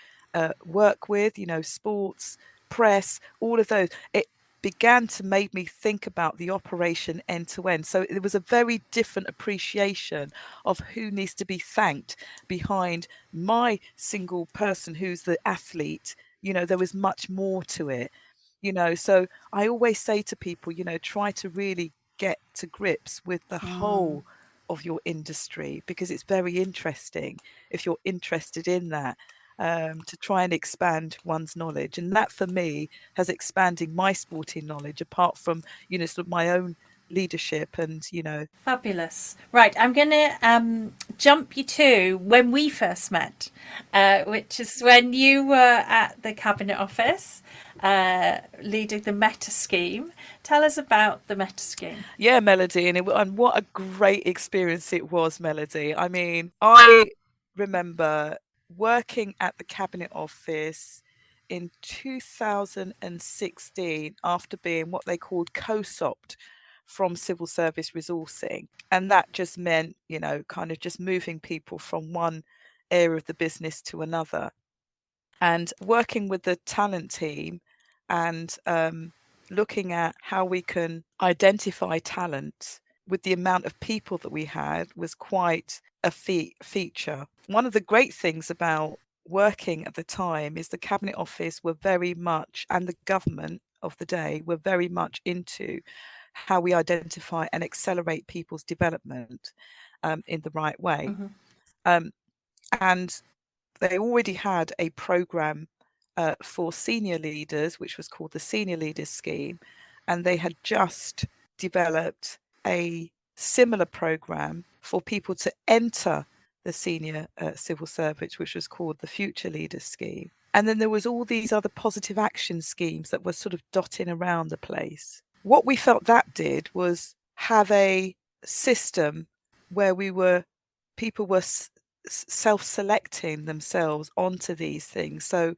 work with, sports, press, all of those. It began to make me think about the operation end to end. So it was a very different appreciation of who needs to be thanked behind my single person who's the athlete. There was much more to it. So I always say to people, try to really get to grips with the whole of your industry, because it's very interesting if you're interested in that. To try and expand one's knowledge, and that for me has expanding my sporting knowledge apart from sort of my own leadership and Fabulous. Right, I'm going to jump you to when we first met, which is when you were at the Cabinet Office leading the Meta scheme. Tell us about the Meta scheme. Yeah, Melody, and what a great experience it was, Melody. I mean, I remember working at the Cabinet Office in 2016 after being what they called co-sopped from civil service resourcing. And that just meant, kind of just moving people from one area of the business to another. And working with the talent team and looking at how we can identify talent with the amount of people that we had was quite a feature. One of the great things about working at the time is the Cabinet Office were very much, and the government of the day were very much into how we identify and accelerate people's development in the right way. And they already had a program for senior leaders, which was called the Senior Leaders Scheme, and they had just developed a similar program for people to enter the senior civil service, which was called the Future Leaders Scheme. And then there was all these other positive action schemes that were sort of dotting around the place. What we felt that did was have a system where people were self-selecting themselves onto these things. So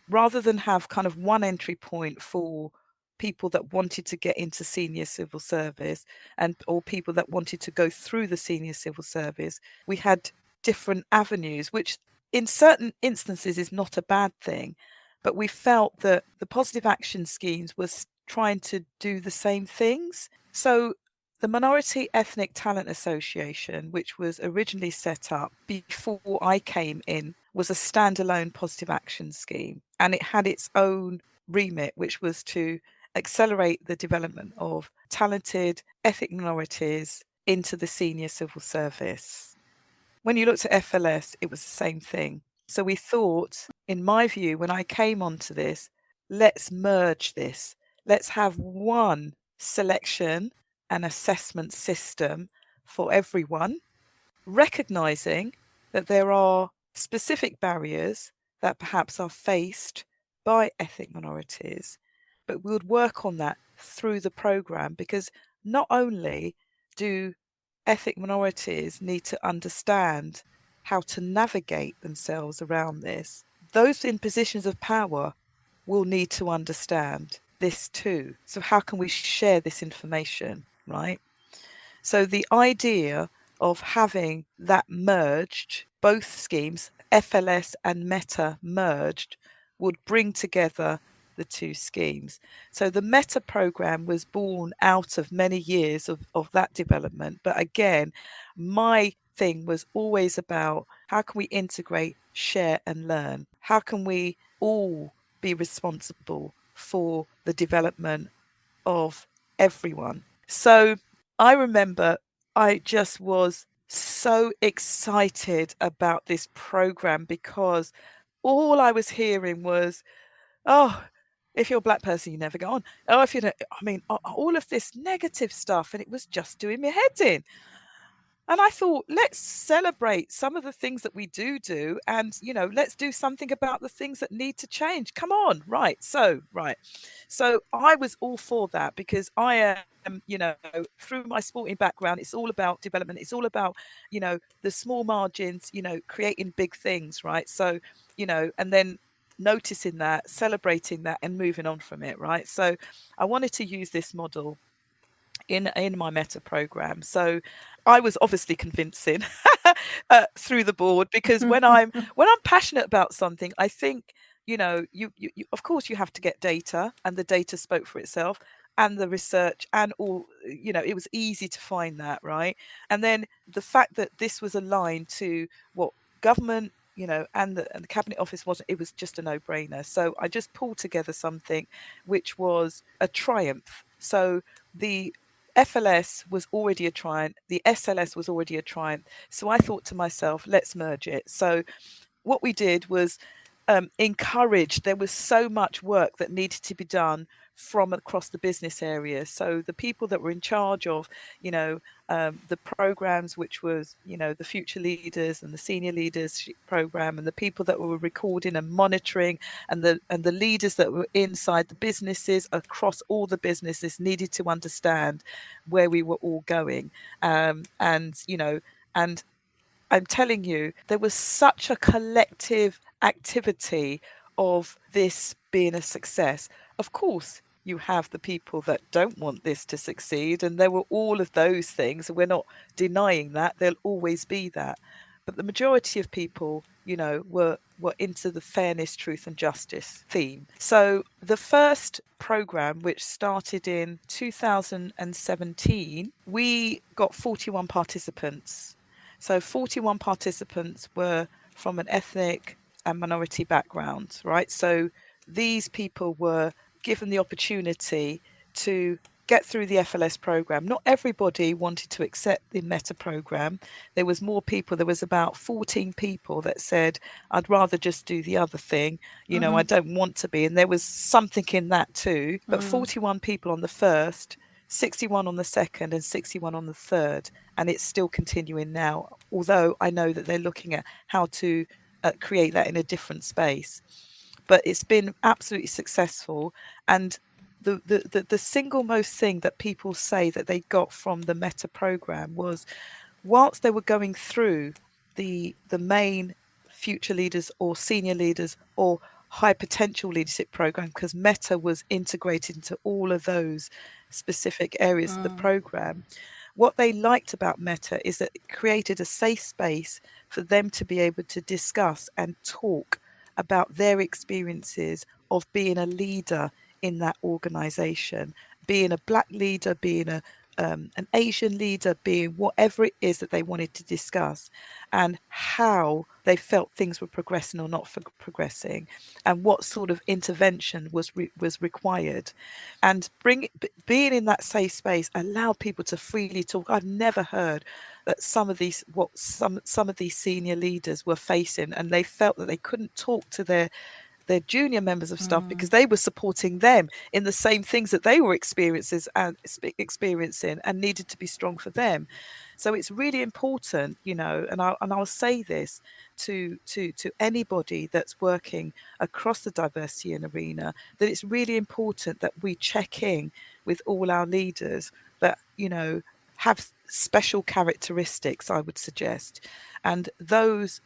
rather than have kind of one entry point for people that wanted to get into senior civil service or people that wanted to go through the senior civil service, we had different avenues, which in certain instances is not a bad thing. But we felt that the positive action schemes was trying to do the same things. So the Minority Ethnic Talent Association, which was originally set up before I came in, was a standalone positive action scheme, and it had its own remit, which was to accelerate the development of talented ethnic minorities into the senior civil service. When you looked at FLS, it was the same thing. So we thought, in my view, when I came onto this, let's merge this. Let's have one selection and assessment system for everyone, recognizing that there are specific barriers that perhaps are faced by ethnic minorities, but we would work on that through the program, because not only do ethnic minorities need to understand how to navigate themselves around this, those in positions of power will need to understand this too. So how can we share this information, right? So the idea of having that merged, both schemes, FLS and Meta merged, would bring together the two schemes. So the Meta program was born out of many years of that development. But again, my thing was always about how can we integrate, share and learn? How can we all be responsible for the development of everyone? So I remember I just was so excited about this program, because all I was hearing was, oh, if you're a black person, you never go on. Oh, if you don't, I mean, all of this negative stuff. And it was just doing me head in. And I thought, let's celebrate some of the things that we do. And, let's do something about the things that need to change. Come on. Right. So I was all for that, because I am, through my sporting background, it's all about development. It's all about, the small margins, creating big things. Right. So, and then noticing that, celebrating that and moving on from it. Right. So I wanted to use this model in my Meta program. So I was obviously convincing through the board, because when I'm passionate about something, I think, you of course you have to get data, and the data spoke for itself, and the research and all, it was easy to find that, right? And then the fact that this was aligned to what government, and the cabinet office wasn't, it was just a no-brainer. So I just pulled together something which was a triumph. So the FLS was already a triumph, the SLS was already a triumph. So I thought to myself, let's merge it. So what we did was encourage, there was so much work that needed to be done from across the business areas. So the people that were in charge of, the programs, which was, the future leaders and the senior leadership program, and the people that were recording and monitoring, and the leaders that were inside the businesses across all the businesses, needed to understand where we were all going. And I'm telling you, there was such a collective activity of this being a success. Of course, you have the people that don't want this to succeed, and there were all of those things. We're not denying that. There'll always be that. But the majority of people, were into the fairness, truth and justice theme. So the first program, which started in 2017, we got 41 participants. So 41 participants were from an ethnic and minority background, right? So these people were given the opportunity to get through the FLS program. Not everybody wanted to accept the Meta program. There was more people. There was about 14 people that said, I'd rather just do the other thing. I don't want to be. And there was something in that too. But 41 people on the first, 61 on the second and 61 on the third. And it's still continuing now, although I know that they're looking at how to create that in a different space. But it's been absolutely successful. And the single most thing that people say that they got from the Meta program was, whilst they were going through the main future leaders or senior leaders or high potential leadership program, because Meta was integrated into all of those specific areas of the program. What they liked about Meta is that it created a safe space for them to be able to discuss and talk about their experiences of being a leader in that organization, being a black leader, being an Asian leader, being whatever it is that they wanted to discuss, and how they felt things were progressing or not progressing, and what sort of intervention was required. And being in that safe space allowed people to freely talk. I've never heard that some of these senior leaders were facing, and they felt that they couldn't talk to their junior members of staff because they were supporting them in the same things that they were experiencing and needed to be strong for them. So it's really important, and I'll say this to anybody that's working across the diversity and arena, that it's really important that we check in with all our leaders that have special characteristics, I would suggest, and those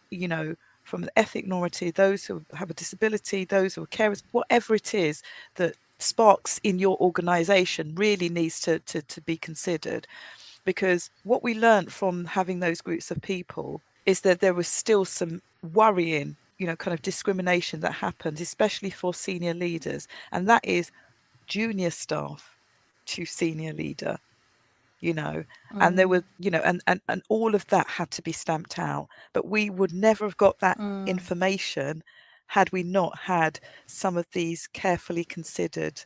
from an ethnic minority, those who have a disability, those who are carers, whatever it is that sparks in your organisation really needs to be considered. Because what we learned from having those groups of people is that there was still some worrying, kind of discrimination that happens, especially for senior leaders. And that is junior staff to senior leader. And there were, and all of that had to be stamped out. But we would never have got that information had we not had some of these carefully considered,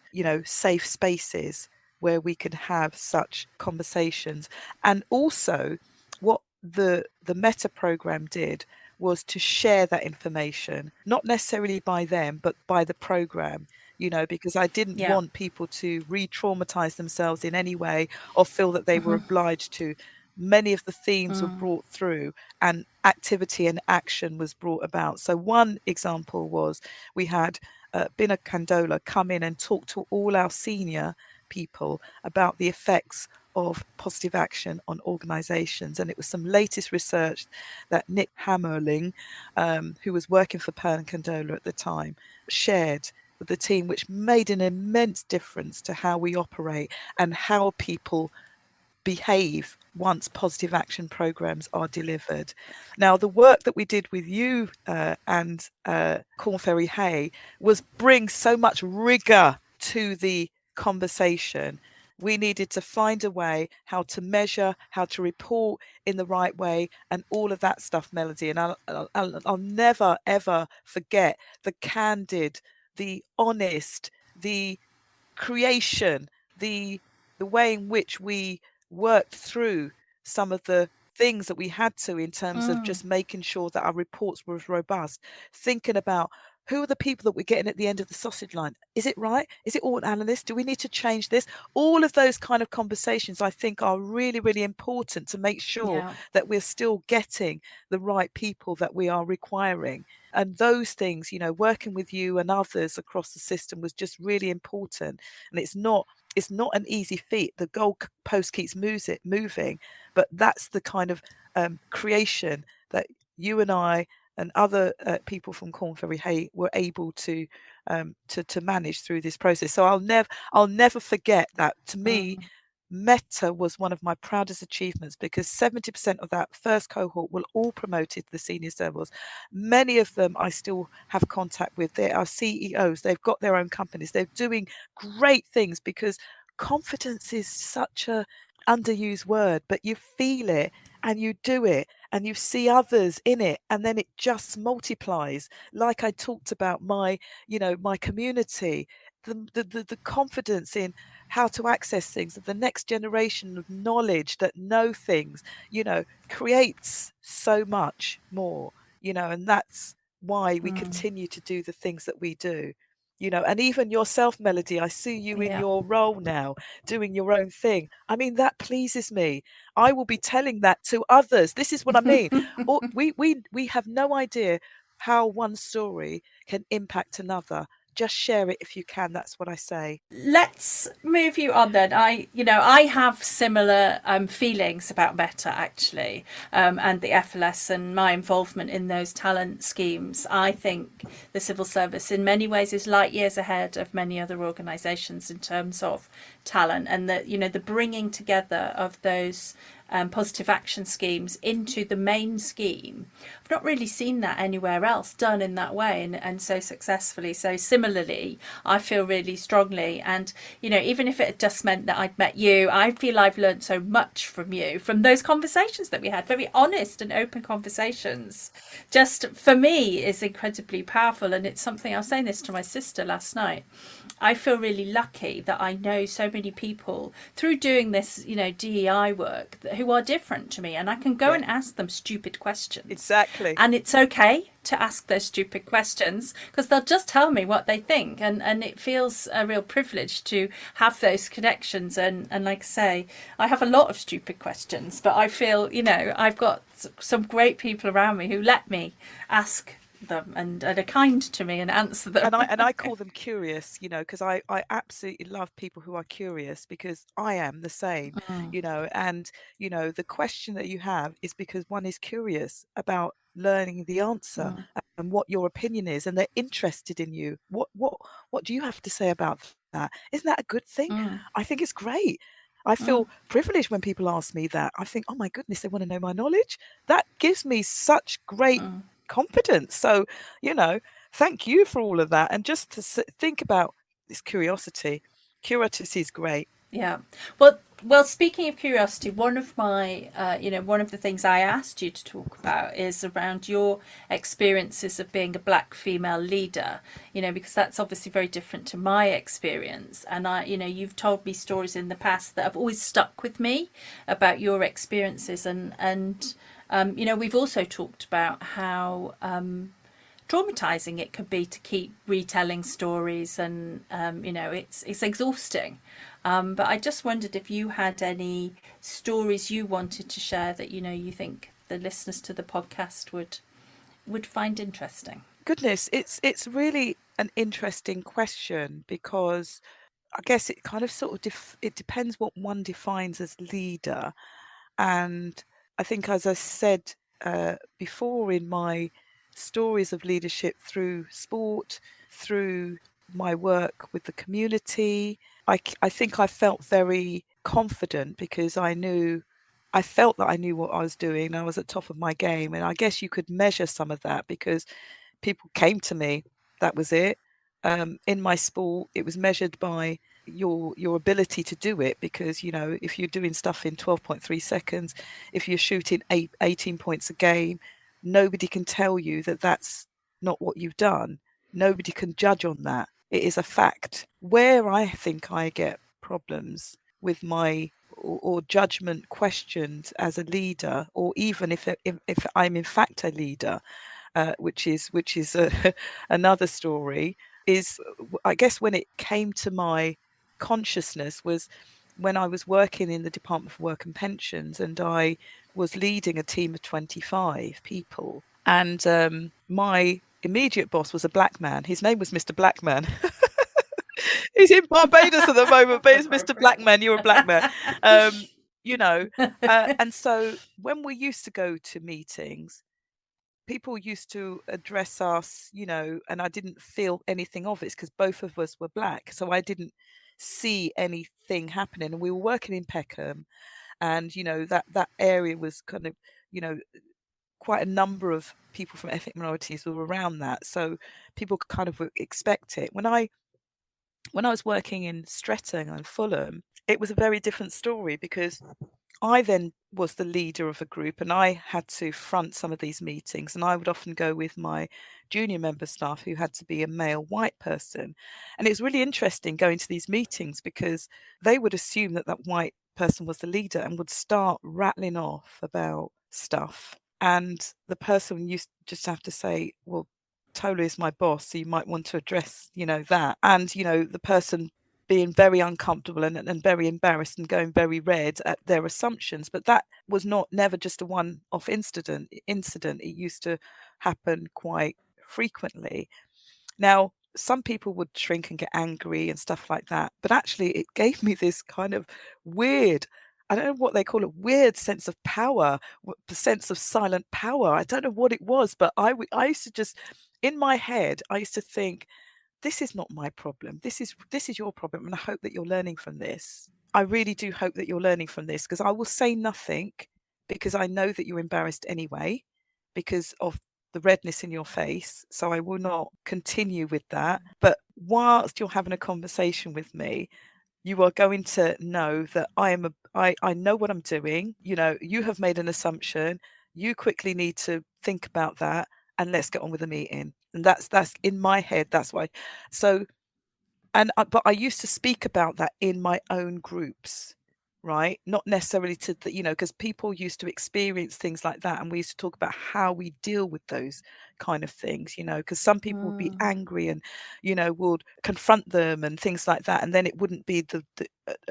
safe spaces where we could have such conversations. And also what the Meta program did was to share that information, not necessarily by them, but by the program, because I didn't want people to re-traumatize themselves in any way or feel that they were obliged to. Many of the themes were brought through and activity and action was brought about. So one example was we had Bina Candola come in and talk to all our senior people about the effects of positive action on organisations. And it was some latest research that Nick Hammerling, who was working for Pern Candola at the time, shared with the team, which made an immense difference to how we operate and how people behave once positive action programs are delivered. Now, the work that we did with you and Corn Ferry Hay was bring so much rigor to the conversation. We needed to find a way how to measure, how to report in the right way, and all of that stuff, Melody. And I'll never, ever forget the candid, the honest, the creation, the way in which we worked through some of the things that we had to in terms of just making sure that our reports were robust, thinking about who are the people that we're getting at the end of the sausage line? Is it right? Is it all analysts? Do we need to change this? All of those kind of conversations, I think, are really, really important to make sure that we're still getting the right people that we are requiring. And those things, working with you and others across the system was just really important. And it's not an easy feat. The goalpost keeps moving, but that's the kind of creation that you and I and other people from Corn Ferry Hay were able to manage through this process. So I'll never forget that. To me, Meta was one of my proudest achievements because 70% of that first cohort were all promoted to the senior levels. Many of them I still have contact with. They are CEOs. They've got their own companies. They're doing great things because confidence is such a underused word, but you feel it and you do it and you see others in it, and then it just multiplies. Like I talked about my community, the confidence in how to access things, that the next generation of knowledge that know things, creates so much more, and that's why we continue to do the things that we do. And even yourself, Melody, I see you in your role now doing your own thing. I mean, that pleases me. I will be telling that to others. This is what I mean. Or we have no idea how one story can impact another. Just share it if you can. That's what I say. Let's move you on then. I have similar feelings about Meta actually, and the FLS and my involvement in those talent schemes. I think the civil service in many ways is light years ahead of many other organisations in terms of talent, and the bringing together of those positive action schemes into the main scheme. I've not really seen that anywhere else done in that way, and so successfully. So similarly, I feel really strongly, and even if it just meant that I'd met you, I feel I've learned so much from you, from those conversations that we had, very honest and open conversations. Just for me is incredibly powerful, and it's something I was saying this to my sister last night. I feel really lucky that I know so many people through doing this, DEI work who are different to me, and I can go and ask them stupid questions. Exactly. And it's okay to ask those stupid questions because they'll just tell me what they think, and it feels a real privilege to have those connections. And like I say, I have a lot of stupid questions, but I feel I've got some great people around me who let me ask them and are kind to me and answer them. And I call them curious, because I absolutely love people who are curious, because I am the same, and the question that you have is because one is curious about learning the answer and what your opinion is, and they're interested in you. What do you have to say about that? Isn't that a good thing? I think it's great. I feel privileged when people ask me that. I think, oh my goodness, they want to know my knowledge. That gives me such great confidence. So, thank you for all of that. And just to think about this curiosity is great. Yeah. Well, speaking of curiosity, one of my, one of the things I asked you to talk about is around your experiences of being a black female leader, because that's obviously very different to my experience. And you've told me stories in the past that have always stuck with me about your experiences. And we've also talked about how, traumatizing it could be to keep retelling stories, and it's exhausting. But I just wondered if you had any stories you wanted to share that you think the listeners to the podcast would find interesting. Goodness, it's really an interesting question, because I guess it kind of sort of it depends what one defines as leader. And I think, as I said before, in my stories of leadership through sport, through my work with the community, I think I felt very confident because I felt that I knew what I was doing. I was at top of my game. And I guess you could measure some of that because people came to me. That was it. In my sport, it was measured by your ability to do it, because if you're doing stuff in 12.3 seconds, if you're shooting 18 points a game, nobody can tell you that that's not what you've done. Nobody can judge on that. It is a fact. Where I think I get problems with my or judgment questioned as a leader, or even if I'm in fact a leader, which is another story, is I guess when it came to my consciousness was when I was working in the Department for Work and Pensions, and I was leading a team of 25 people. And my immediate boss was a black man. His name was Mr. Blackman. He's in Barbados at the moment, but it's Mr. Blackman. You're a black man. And so when we used to go to meetings, people used to address us, and I didn't feel anything of it because both of us were black. So I didn't see anything happening. And we were working in Peckham, and, that area was kind of, quite a number of people from ethnic minorities were around that. So people kind of expect it. When I was working in Streatham and Fulham, it was a very different story, because I then was the leader of a group, and I had to front some of these meetings, and I would often go with my junior member staff who had to be a male white person. And it was really interesting going to these meetings, because they would assume that that white person was the leader and would start rattling off about stuff. And the person used just have to say, well, Tola is my boss, so you might want to address, that. And, the person being very uncomfortable and very embarrassed and going very red at their assumptions. But that was never just a one-off incident. It used to happen quite frequently. Now, some people would shrink and get angry and stuff like that, but actually it gave me this kind of weird, I don't know what they call it, weird sense of power, the sense of silent power. I don't know what it was, but I used to just, in my head, I used to think, this is not my problem. This is your problem, and I hope that you're learning from this. I really do hope that you're learning from this, because I will say nothing, because I know that you're embarrassed anyway because of the redness in your face. So I will not continue with that. But whilst you're having a conversation with me, you are going to know that I know what I'm doing. You know, you have made an assumption. You quickly need to think about that, and let's get on with the meeting. And that's in my head. That's why. So, but I used to speak about that in my own groups, right? Not necessarily to the, because people used to experience things like that, and we used to talk about how we deal with those kind of things, because some people would be angry and, would confront them and things like that, and then it wouldn't be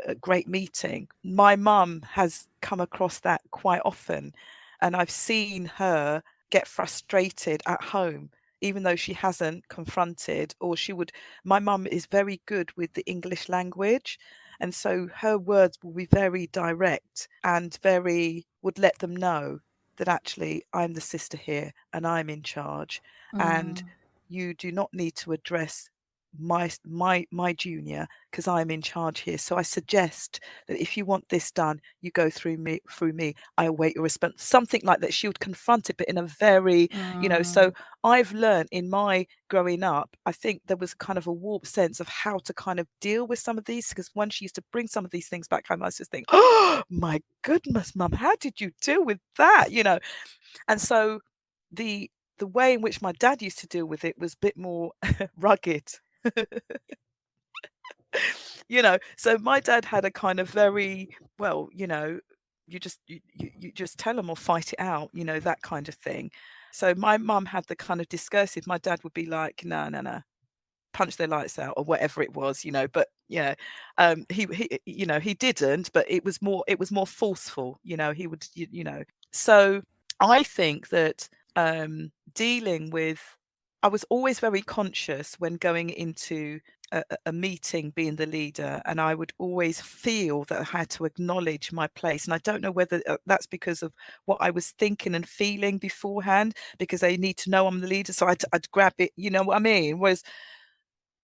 a great meeting. My mum has come across that quite often, and I've seen her get frustrated at home, even though she hasn't confronted, or she would. My mum is very good with the English language, and so her words will be very direct and would let them know that actually I'm the sister here and I'm in charge, and you do not need to address my junior, because I'm in charge here. So I suggest that if you want this done, you go through me. I await your response. Something like that. She would confront it, but in a very, so I've learned in my growing up, I think there was kind of a warped sense of how to kind of deal with some of these, because when she used to bring some of these things back home, I was just thinking, oh my goodness, mum, how did you deal with that? And so the way in which my dad used to deal with it was a bit more rugged. So my dad had a kind of very, well, you just tell them or fight it out, that kind of thing. So my mum had the kind of discursive. My dad would be like, no, no, no, punch their lights out, or whatever it was, but he didn't, but it was more forceful, he would, so I think that dealing with, I was always very conscious when going into a meeting, being the leader, and I would always feel that I had to acknowledge my place. And I don't know whether that's because of what I was thinking and feeling beforehand, because they need to know I'm the leader, so I'd grab it, you know what I mean? Whereas,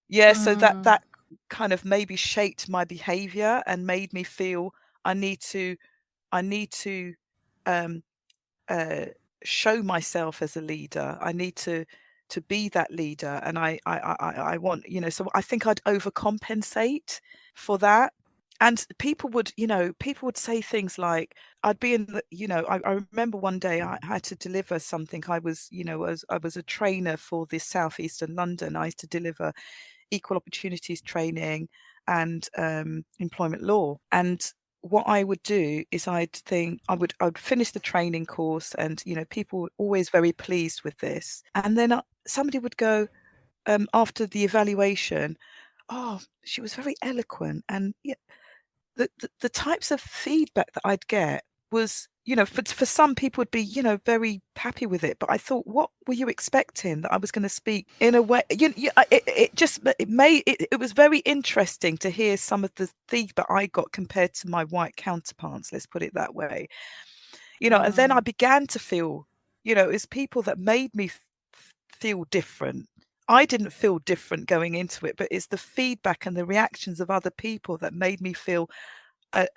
yeah, so that kind of maybe shaped my behavior and made me feel I need to um, show myself as a leader. I need to be that leader, and I want, so I think I'd overcompensate for that. And people would say things like, I'd be in the, I remember one day I had to deliver something. I was a trainer for the southeastern London. I used to deliver equal opportunities training and employment law. And what I would do is I would finish the training course, and people were always very pleased with this. And then somebody would go, after the evaluation, oh, she was very eloquent. And yeah, the types of feedback that I'd get was, for some people would be, very happy with it. But I thought, what were you expecting, that I was going to speak in a way? It was very interesting to hear some of the feedback I got compared to my white counterparts. Let's put it that way. And then I began to feel, it's people that made me feel different. I didn't feel different going into it, but it's the feedback and the reactions of other people that made me feel a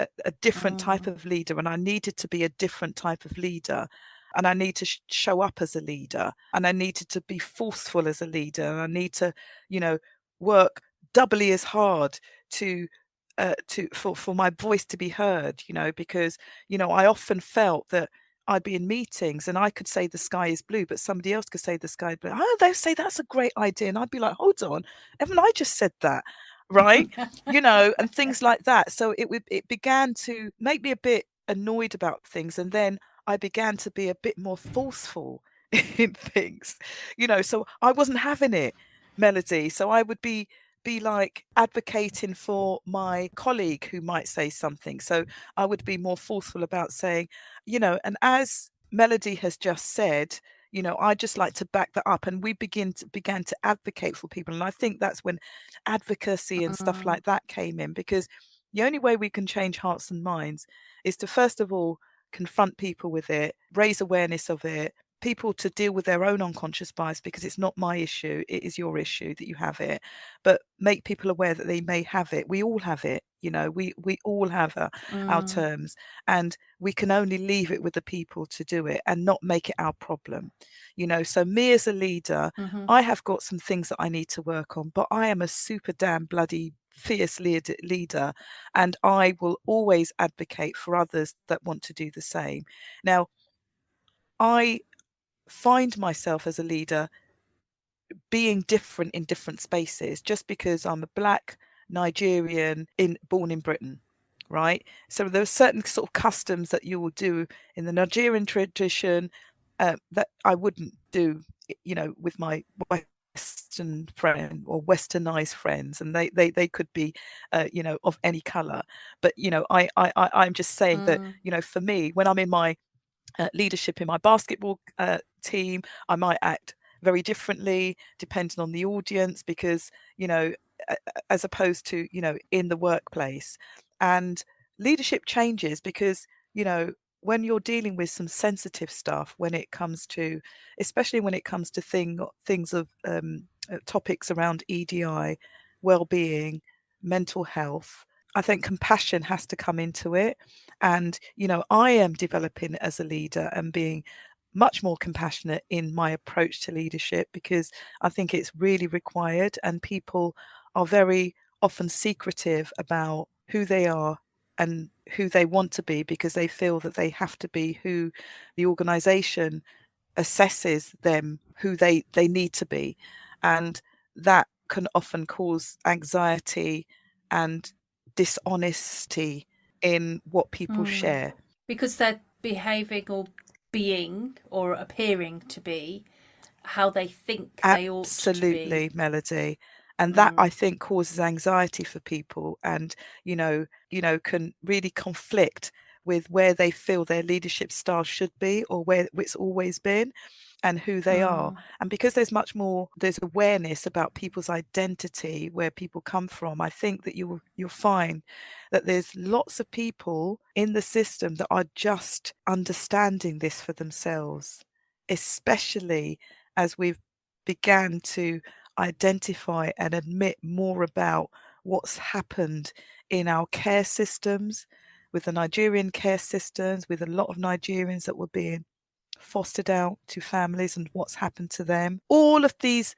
different type of leader, and I needed to be a different type of leader, and I need to show up as a leader, and I needed to be forceful as a leader, and I need to, work doubly as hard to for my voice to be heard, because I often felt that I'd be in meetings and I could say the sky is blue, but somebody else could say the sky is blue. Oh, they say that's a great idea, and I'd be like, hold on, haven't I just said that? Right? And things like that. So it began to make me a bit annoyed about things, and then I began to be a bit more forceful in things, so I wasn't having it, Melody. So I would be like advocating for my colleague who might say something. So I would be more forceful about saying, and as Melody has just said, I just like to back that up, and we began to advocate for people. And I think that's when advocacy and stuff like that came in, because the only way we can change hearts and minds is to, first of all, confront people with it, raise awareness of it, people to deal with their own unconscious bias, because it's not my issue, it is your issue that you have it, but make people aware that they may have it. We all have it, We all have our terms, and we can only leave it with the people to do it and not make it our problem. So me as a leader, I have got some things that I need to work on, but I am a super damn bloody fierce leader, and I will always advocate for others that want to do the same. Now, I find myself as a leader being different in different spaces just because I'm a black Nigerian born in Britain, right? So there are certain sort of customs that you will do in the Nigerian tradition that I wouldn't do, with my Western friend or Westernized friends, and they could be, of any color. But I'm just saying that, for me, when I'm in my leadership in my basketball team, I might act very differently depending on the audience, because as opposed to in the workplace. And leadership changes because when you're dealing with some sensitive stuff, when it comes to, especially when it comes to things of topics around EDI, well-being, mental health, I think compassion has to come into it. And I am developing as a leader and being much more compassionate in my approach to leadership, because I think it's really required, and people are very often secretive about who they are and who they want to be, because they feel that they have to be who the organization assesses them, who they need to be. And that can often cause anxiety and dishonesty in what people share. Because they're behaving or being or appearing to be how they think they ought to Absolutely, be. Melody. And that, I think, causes anxiety for people, and can really conflict with where they feel their leadership style should be, or where it's always been, and who they are. And because there's awareness about people's identity, where people come from, I think that you'll find that there's lots of people in the system that are just understanding this for themselves, especially as we've began to identify and admit more about what's happened in our care systems, with the Nigerian care systems, with a lot of Nigerians that were being fostered out to families and what's happened to them. All of these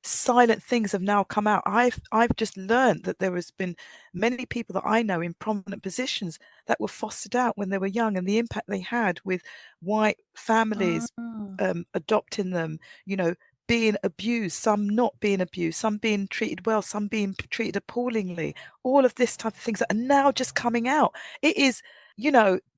silent things have now come out. I've just learned that there has been many people that I know in prominent positions that were fostered out when they were young, and the impact they had with white families adopting them, being abused, some not being abused, some being treated well, some being treated appallingly. All of this type of things that are now just coming out. It is,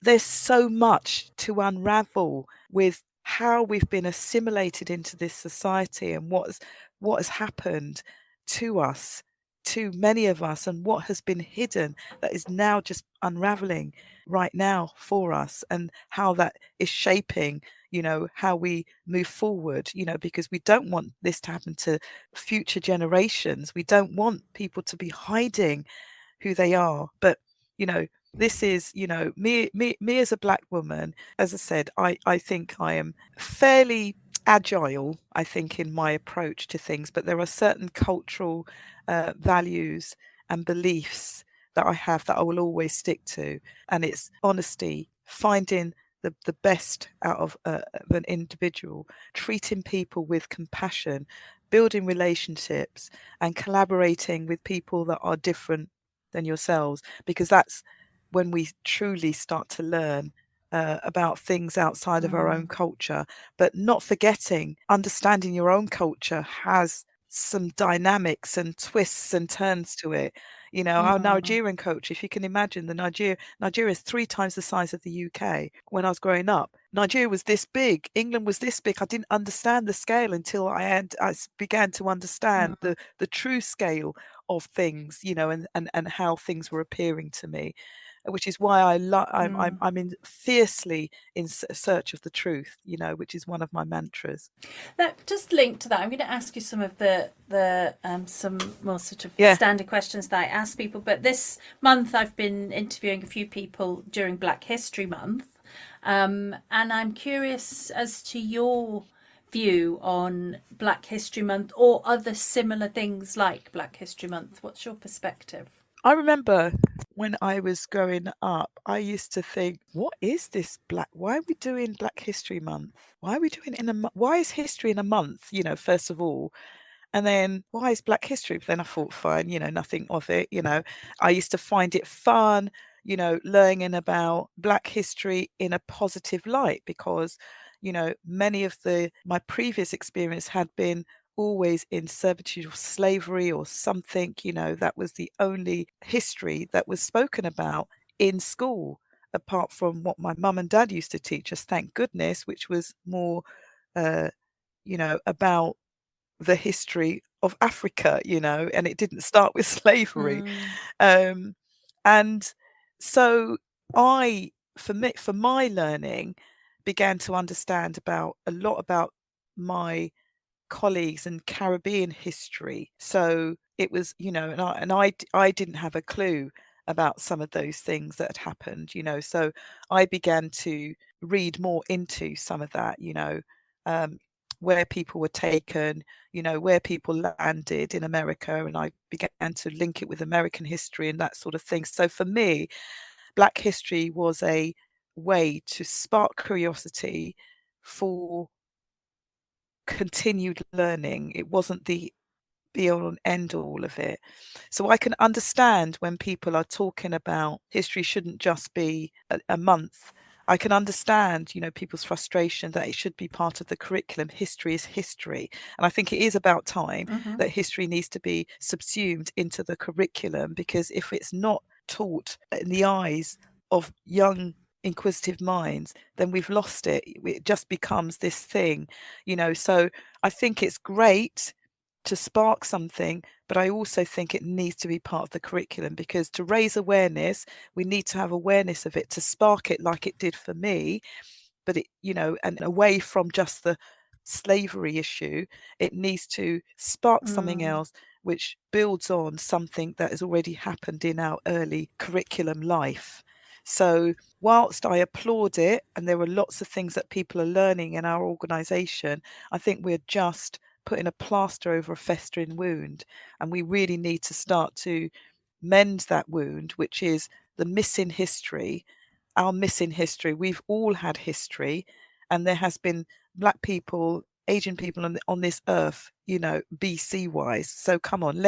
there's so much to unravel with how we've been assimilated into this society, and what has happened to us, to many of us, and what has been hidden that is now just unraveling right now for us, and how that is shaping how we move forward, because we don't want this to happen to future generations. We don't want people to be hiding who they are. But this is me as a black woman. As I said, I think I am fairly agile, I think, in my approach to things, but there are certain cultural values and beliefs that I have that I will always stick to, and it's honesty, finding the best out of an individual, treating people with compassion, building relationships, and collaborating with people that are different than yourselves, because that's when we truly start to learn about things outside of our own culture, but not forgetting, understanding your own culture has some dynamics and twists and turns to it. Our Nigerian culture, if you can imagine, Nigeria is 3 times the size of the UK. When I was growing up, Nigeria was this big, England was this big. I didn't understand the scale until I began to understand the true scale of things, and how things were appearing to me, which is why I'm in fiercely in search of the truth, which is one of my mantras. That just linked to that, I'm going to ask you some of the some more sort of standard questions that I ask people. But this month I've been interviewing a few people during Black History Month, and I'm curious as to your view on Black History Month or other similar things like Black History Month. What's your perspective? I remember when I was growing up, I used to think, what is this black? Why are we doing Black History Month? Why are we doing it in a month? Why is history in a month? First of all. And then why is Black History? But then I thought, fine, nothing of it. I used to find it fun, learning about Black history in a positive light because, many of my previous experience had been always in servitude or slavery or something, that was the only history that was spoken about in school, apart from what my mum and dad used to teach us, thank goodness, which was more, uh, about the history of Africa, and it didn't start with slavery. Mm. Um, and so for my learning, began to understand about a lot about my colleagues and Caribbean history. So it was, I didn't have a clue about some of those things that had happened, So I began to read more into some of that, um, where people were taken, where people landed in America, and I began to link it with American history and that sort of thing. So for me, Black history was a way to spark curiosity for continued learning. It wasn't the be all and end all of it. So I can understand when people are talking about history shouldn't just be a month. I can understand, people's frustration that it should be part of the curriculum. History is history. And I think it is about time Mm-hmm. that history needs to be subsumed into the curriculum, because if it's not taught in the eyes of young inquisitive minds, then we've lost it. It just becomes this thing, So I think it's great to spark something, but I also think it needs to be part of the curriculum, because to raise awareness, we need to have awareness of it to spark it like it did for me. But and away from just the slavery issue, it needs to spark something Mm. else which builds on something that has already happened in our early curriculum life. So whilst I applaud it, and there are lots of things that people are learning in our organisation, I think we're just putting a plaster over a festering wound, and we really need to start to mend that wound, which is the missing history, our missing history. We've all had history, and there has been Black people, Asian people on this earth, BC wise. So come on,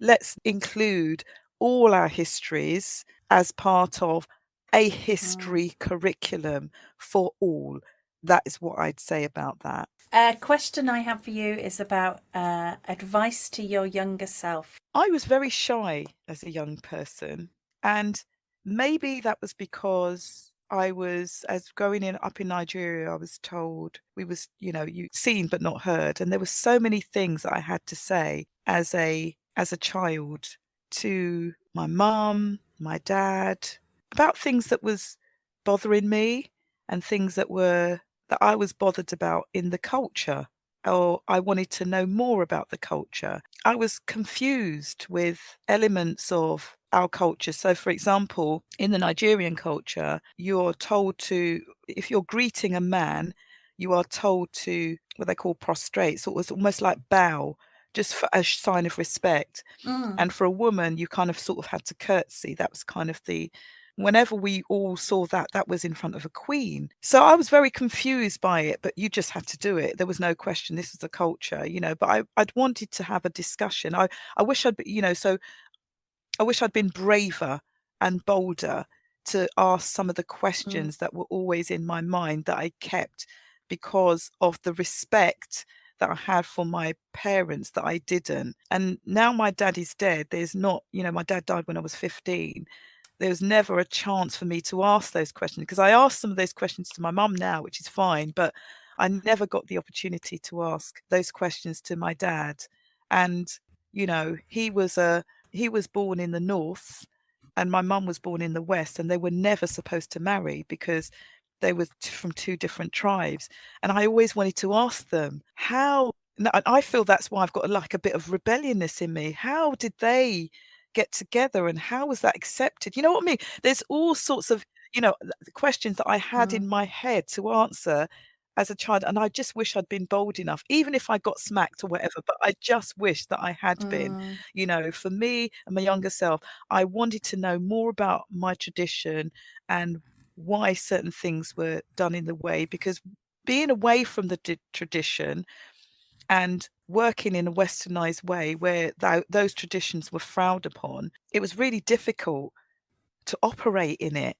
let's include all our histories as part of a Mm. history curriculum for all. That is what I'd say about that. A question I have for you is about advice to your younger self. I was very shy as a young person, and maybe that was because I was, as growing in up in Nigeria, I was told we was, you seen but not heard, and there were so many things that I had to say as a child to my mum, my dad, about things that was bothering me, and things that I was bothered about in the culture, or I wanted to know more about the culture. I was confused with elements of our culture. So, for example, in the Nigerian culture, you're told to, if you're greeting a man, you are told to what they call prostrate. So it was almost like bow, just for a sign of respect. Mm. And for a woman, you kind of sort of had to curtsy. That was kind of whenever we all saw that, that was in front of a queen. So I was very confused by it, but you just had to do it. There was no question. This is the culture, but I'd wanted to have a discussion. I wish I'd, so I wish I'd been braver and bolder to ask some of the Mm. questions that were always in my mind that I kept because of the respect that I had for my parents that I didn't. And now my dad is dead. There's not, my dad died when I was 15. There was never a chance for me to ask those questions, because I asked some of those questions to my mum now, which is fine, but I never got the opportunity to ask those questions to my dad. And, he was born in the north and my mum was born in the west, and they were never supposed to marry because they were from two different tribes. And I always wanted to ask them how. I feel that's why I've got like a bit of rebelliousness in me. How did they get together, and how was that accepted? You know what I mean? There's all sorts of, questions that I had Mm. in my head to answer, as a child, and I just wish I'd been bold enough, even if I got smacked or whatever, but I just wish that I had been. Mm. For me and my younger self, I wanted to know more about my tradition and why certain things were done in the way, because being away from the tradition and working in a westernized way where those traditions were frowned upon, it was really difficult to operate in it,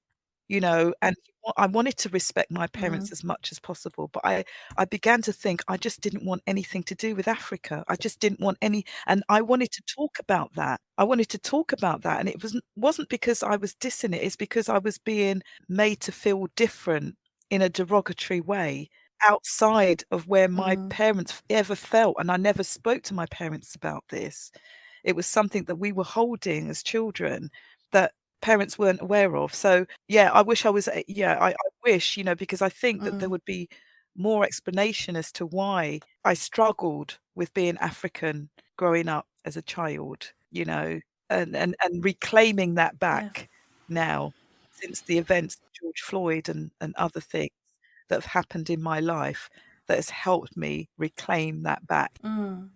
and I wanted to respect my Mm. parents as much as possible, but I began to think I just didn't want anything to do with Africa. I just didn't want any, and I wanted to talk about that. I wanted to talk about that, and it wasn't because I was dissing it, it's because I was being made to feel different in a derogatory way outside of where my Mm. parents ever felt, and I never spoke to my parents about this. It was something that we were holding as children that parents weren't aware of. So yeah, I wish I was. I wish, because I think that there Mm. would be more explanation as to why I struggled with being African growing up as a child. And reclaiming that Yeah. back now, since the events of George Floyd and other things that have happened in my life, that has helped me reclaim that back. Mm.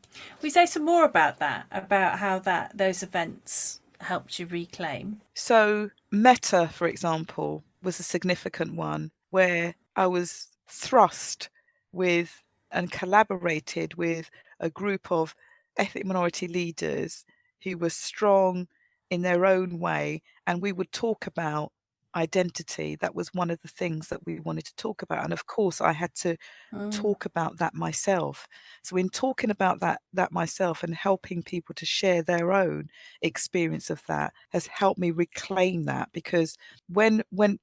We say some more about that, about how those events helped you reclaim. So, Meta, for example, was a significant one where I was thrust with and collaborated with a group of ethnic minority leaders who were strong in their own way. And we would talk about identity. That was one of the things that we wanted to talk about. And of course, I had to Mm. talk about that myself. So in talking about that myself and helping people to share their own experience of that has helped me reclaim that, because when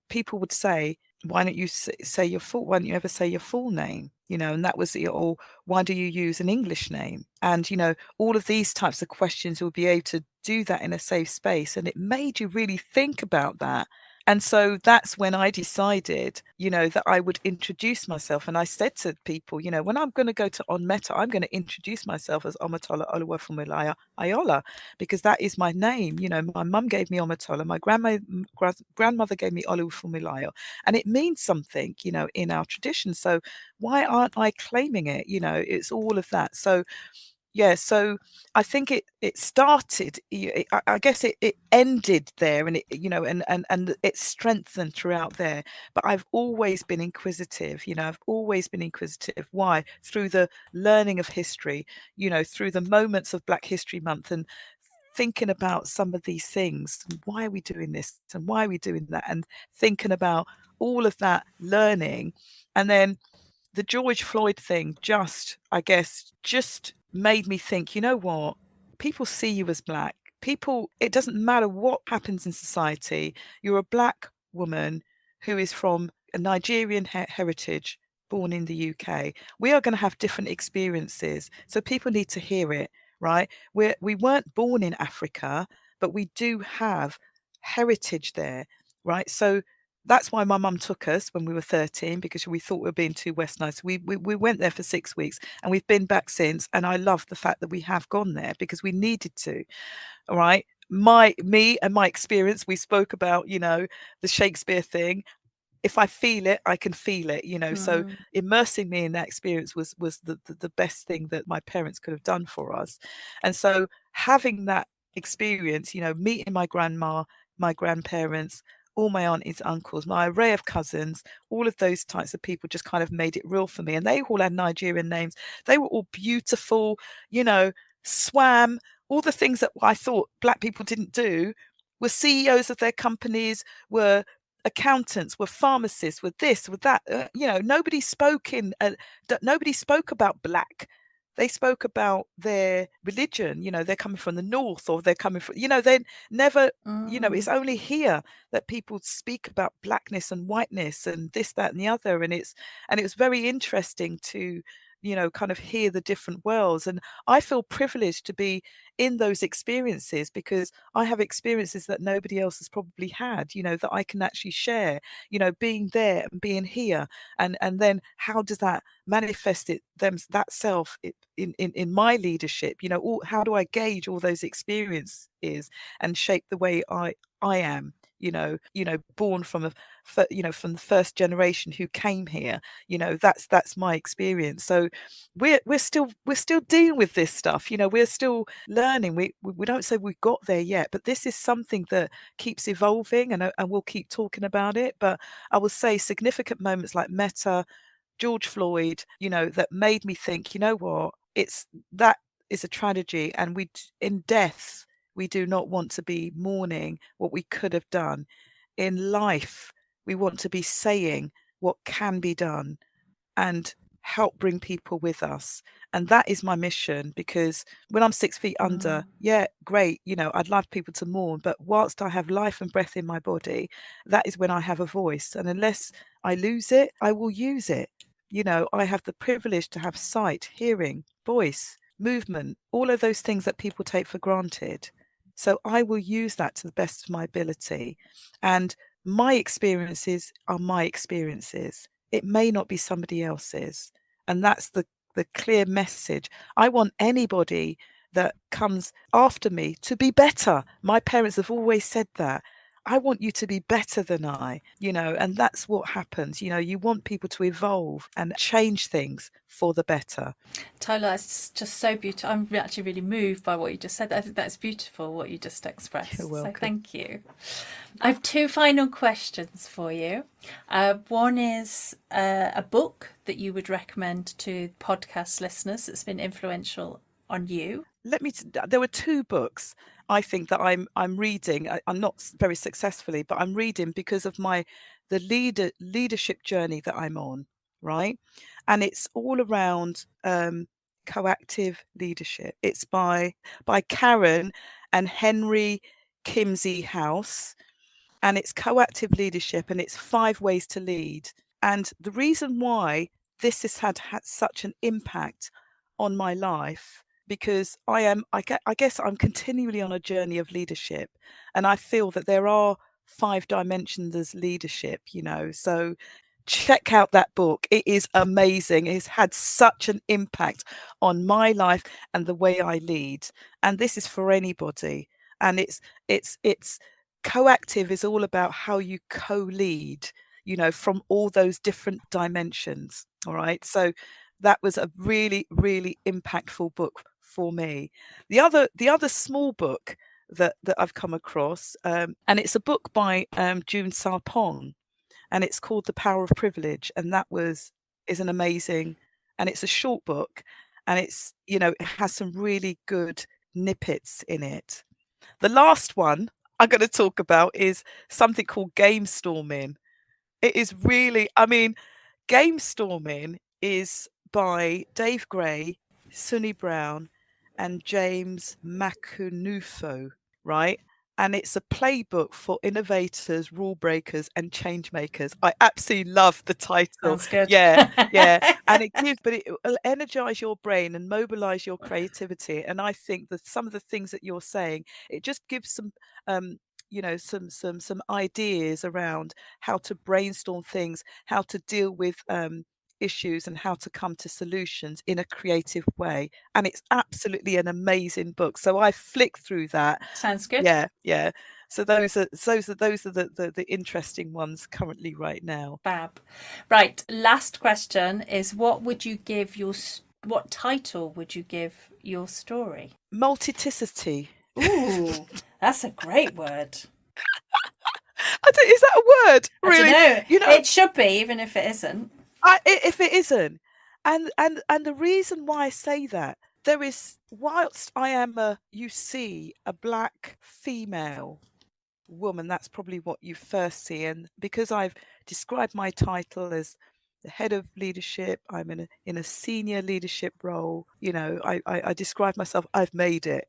people would say, why don't you say your full, why don't you ever say your full name, and that was or why do you use an English name, and all of these types of questions, you'll be able to do that in a safe space, and it made you really think about that. And so that's when I decided, that I would introduce myself. And I said to people, when I'm going to go to On Meta, I'm going to introduce myself as Omatola Oluwafumilaya Ayoola, because that is my name. My mum gave me Omatola, my grandmother gave me Oluwafumilaya, and it means something, in our tradition. So why aren't I claiming it? It's all of that. So yeah, so I think it started, I guess it ended there, and and it strengthened throughout there. But I've always been inquisitive. I've always been inquisitive. Why? Through the learning of history, through the moments of Black History Month, and thinking about some of these things, and why are we doing this and why are we doing that, and thinking about all of that learning. And then the George Floyd thing I guess, just made me think, you know what? People see you as Black. People, it doesn't matter what happens in society. You're a Black woman who is from a Nigerian heritage, born in the UK. We are going to have different experiences. So people need to hear it, right? We weren't born in Africa, but we do have heritage there, right? So that's why my mum took us when we were 13, because we thought we were being too westernized. We went there for 6 weeks, and we've been back since. And I love the fact that we have gone there because we needed to. All right. Me and my experience, we spoke about, the Shakespeare thing. If I feel it, I can feel it, So Mm. immersing me in that experience was the best thing that my parents could have done for us. And so having that experience, meeting my grandma, my grandparents, all my aunties, uncles, my array of cousins, all of those types of people just kind of made it real for me. And they all had Nigerian names. They were all beautiful, swam, all the things that I thought Black people didn't do, were CEOs of their companies, were accountants, were pharmacists, were this, were that. Nobody spoke nobody spoke about Black. They spoke about their religion. They're coming from the north, or they're coming from. They never. It's Mm. only here that people speak about Blackness and whiteness and this, that, and the other. And it was very interesting to kind of hear the different worlds. And I feel privileged to be in those experiences, because I have experiences that nobody else has probably had, that I can actually share, being there and being here. And then how does that manifest that self in my leadership? How do I gauge all those experiences and shape the way I am? born from from the first generation who came here. That's my experience. So we're still dealing with this stuff. We're still learning. We don't say we've got there yet, but this is something that keeps evolving, and we'll keep talking about it. But I will say significant moments like Meta, George Floyd, that made me think, you know what, that is a tragedy, and in death we do not want to be mourning what we could have done. In life, we want to be saying what can be done and help bring people with us. And that is my mission, because when I'm 6 feet under, yeah, great, I'd love people to mourn, but whilst I have life and breath in my body, that is when I have a voice. And unless I lose it, I will use it. I have the privilege to have sight, hearing, voice, movement, all of those things that people take for granted. So I will use that to the best of my ability. And my experiences are my experiences. It may not be somebody else's. And that's the clear message. I want anybody that comes after me to be better. My parents have always said that. I want you to be better than I, and that's what happens. You want people to evolve and change things for the better. Tola, it's just so beautiful. I'm actually really moved by what you just said. I think that's beautiful, what you just expressed. You're welcome. So thank you. I have two final questions for you. One is a book that you would recommend to podcast listeners that's been influential on you. There were two books I think that I'm reading. I'm not very successfully, but I'm reading because of the leadership journey that I'm on, right? And it's all around coactive leadership. It's by Karen and Henry Kimsey House, and it's coactive leadership, and it's 5 ways to lead. And the reason why this has had such an impact on my life, because I guess I'm continually on a journey of leadership, and I feel that there are 5 dimensions as leadership, so check out that book. It is amazing. It's had such an impact on my life and the way I lead, and this is for anybody. And it's coactive is all about how you co-lead, from all those different dimensions. All right, so that was a really, really impactful book for me. The other small book that I've come across, and it's a book by June Sarpong, and it's called The Power of Privilege, and is an amazing, and it's a short book, and it has some really good snippets in it. The last one I'm going to talk about is something called game storming. It is really, game storming is by Dave Gray, Sunny Brown, and James Makunufo, right? And it's a playbook for innovators, rule breakers, and change makers. I absolutely love the title. Sounds good. Yeah. And it will energize your brain and mobilize your creativity. And I think that some of the things that you're saying, it just gives some some ideas around how to brainstorm things, how to deal with issues, and how to come to solutions in a creative way. And it's absolutely an amazing book. So I flicked through that. Sounds good. Yeah. So those are the interesting ones currently right now. Fab. Right. Last question is, what title would you give your story? Multiticity. Ooh, that's a great word. Is that a word? Really? I don't know. It should be, even if it isn't. If it isn't, and the reason why I say that, there is, whilst I am a black female woman, that's probably what you first see, and because I've described my title as the head of leadership, I'm in a senior leadership role. I describe myself. I've made it.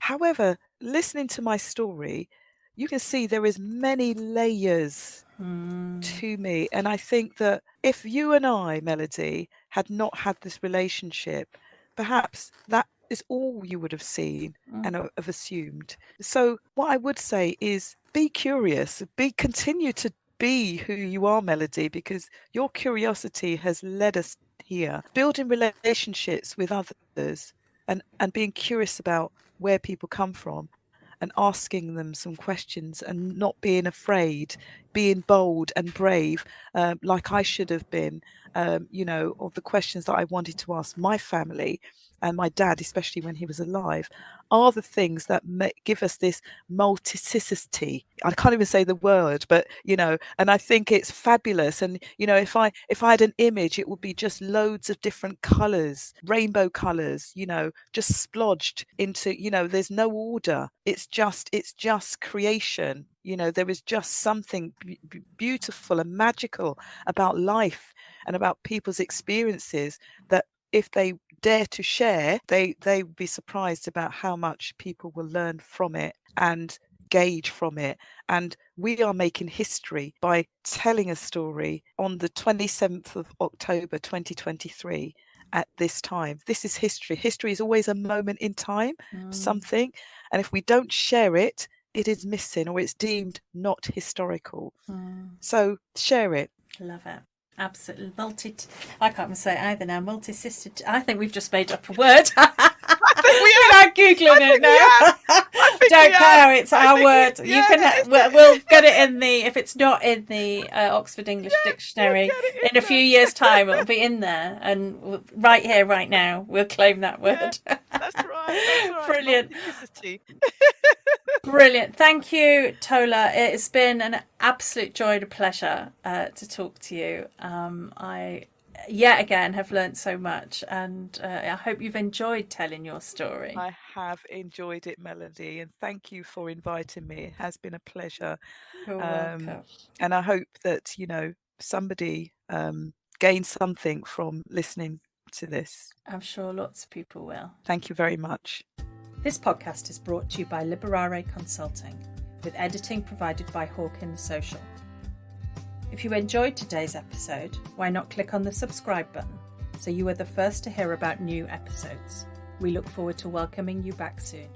However, listening to my story, you can see there is many layers to me, and I think that if you and I, Melody, had not had this relationship, perhaps that is all you would have seen and have assumed. So what I would say is, be curious, continue to be who you are, Melody, because your curiosity has led us here. Building relationships with others and being curious about where people come from, and asking them some questions and not being afraid, being bold and brave, like I should have been, of the questions that I wanted to ask my family and my dad, especially when he was alive, are the things that give us this multiticity. I can't even say the word, but and I think it's fabulous. And if I had an image, it would be just loads of different colors, rainbow colors, just splodged into, there's no order. It's just creation. There is just something beautiful and magical about life and about people's experiences that if they dare to share, they would be surprised about how much people will learn from it and gauge from it. And we are making history by telling a story on the 27th of October 2023 at this time. This is history. History is always a moment in time, something, and if we don't share it, it is missing or it's deemed not historical. So share it. Love it. Absolutely. I can't even say it either now. Multiticity. I think we've just made up a word. Without Googling it now. Don't care. It's our word. You can. We'll get it in the. If it's not in the Oxford English Dictionary, in a few years' time, it'll be in there. And right here, right now, we'll claim that word. Yeah, that's right. Brilliant. Brilliant. Thank you, Tola. It's been an absolute joy and a pleasure to talk to you. I, yet again, have learnt so much, and I hope you've enjoyed telling your story. I have enjoyed it, Melody, and thank you for inviting me. It has been a pleasure. You're welcome. And I hope that, somebody gains something from listening to this. I'm sure lots of people will. Thank you very much. This podcast is brought to you by Liberare Consulting, with editing provided by Hawkins Social. If you enjoyed today's episode, why not click on the subscribe button so you are the first to hear about new episodes. We look forward to welcoming you back soon.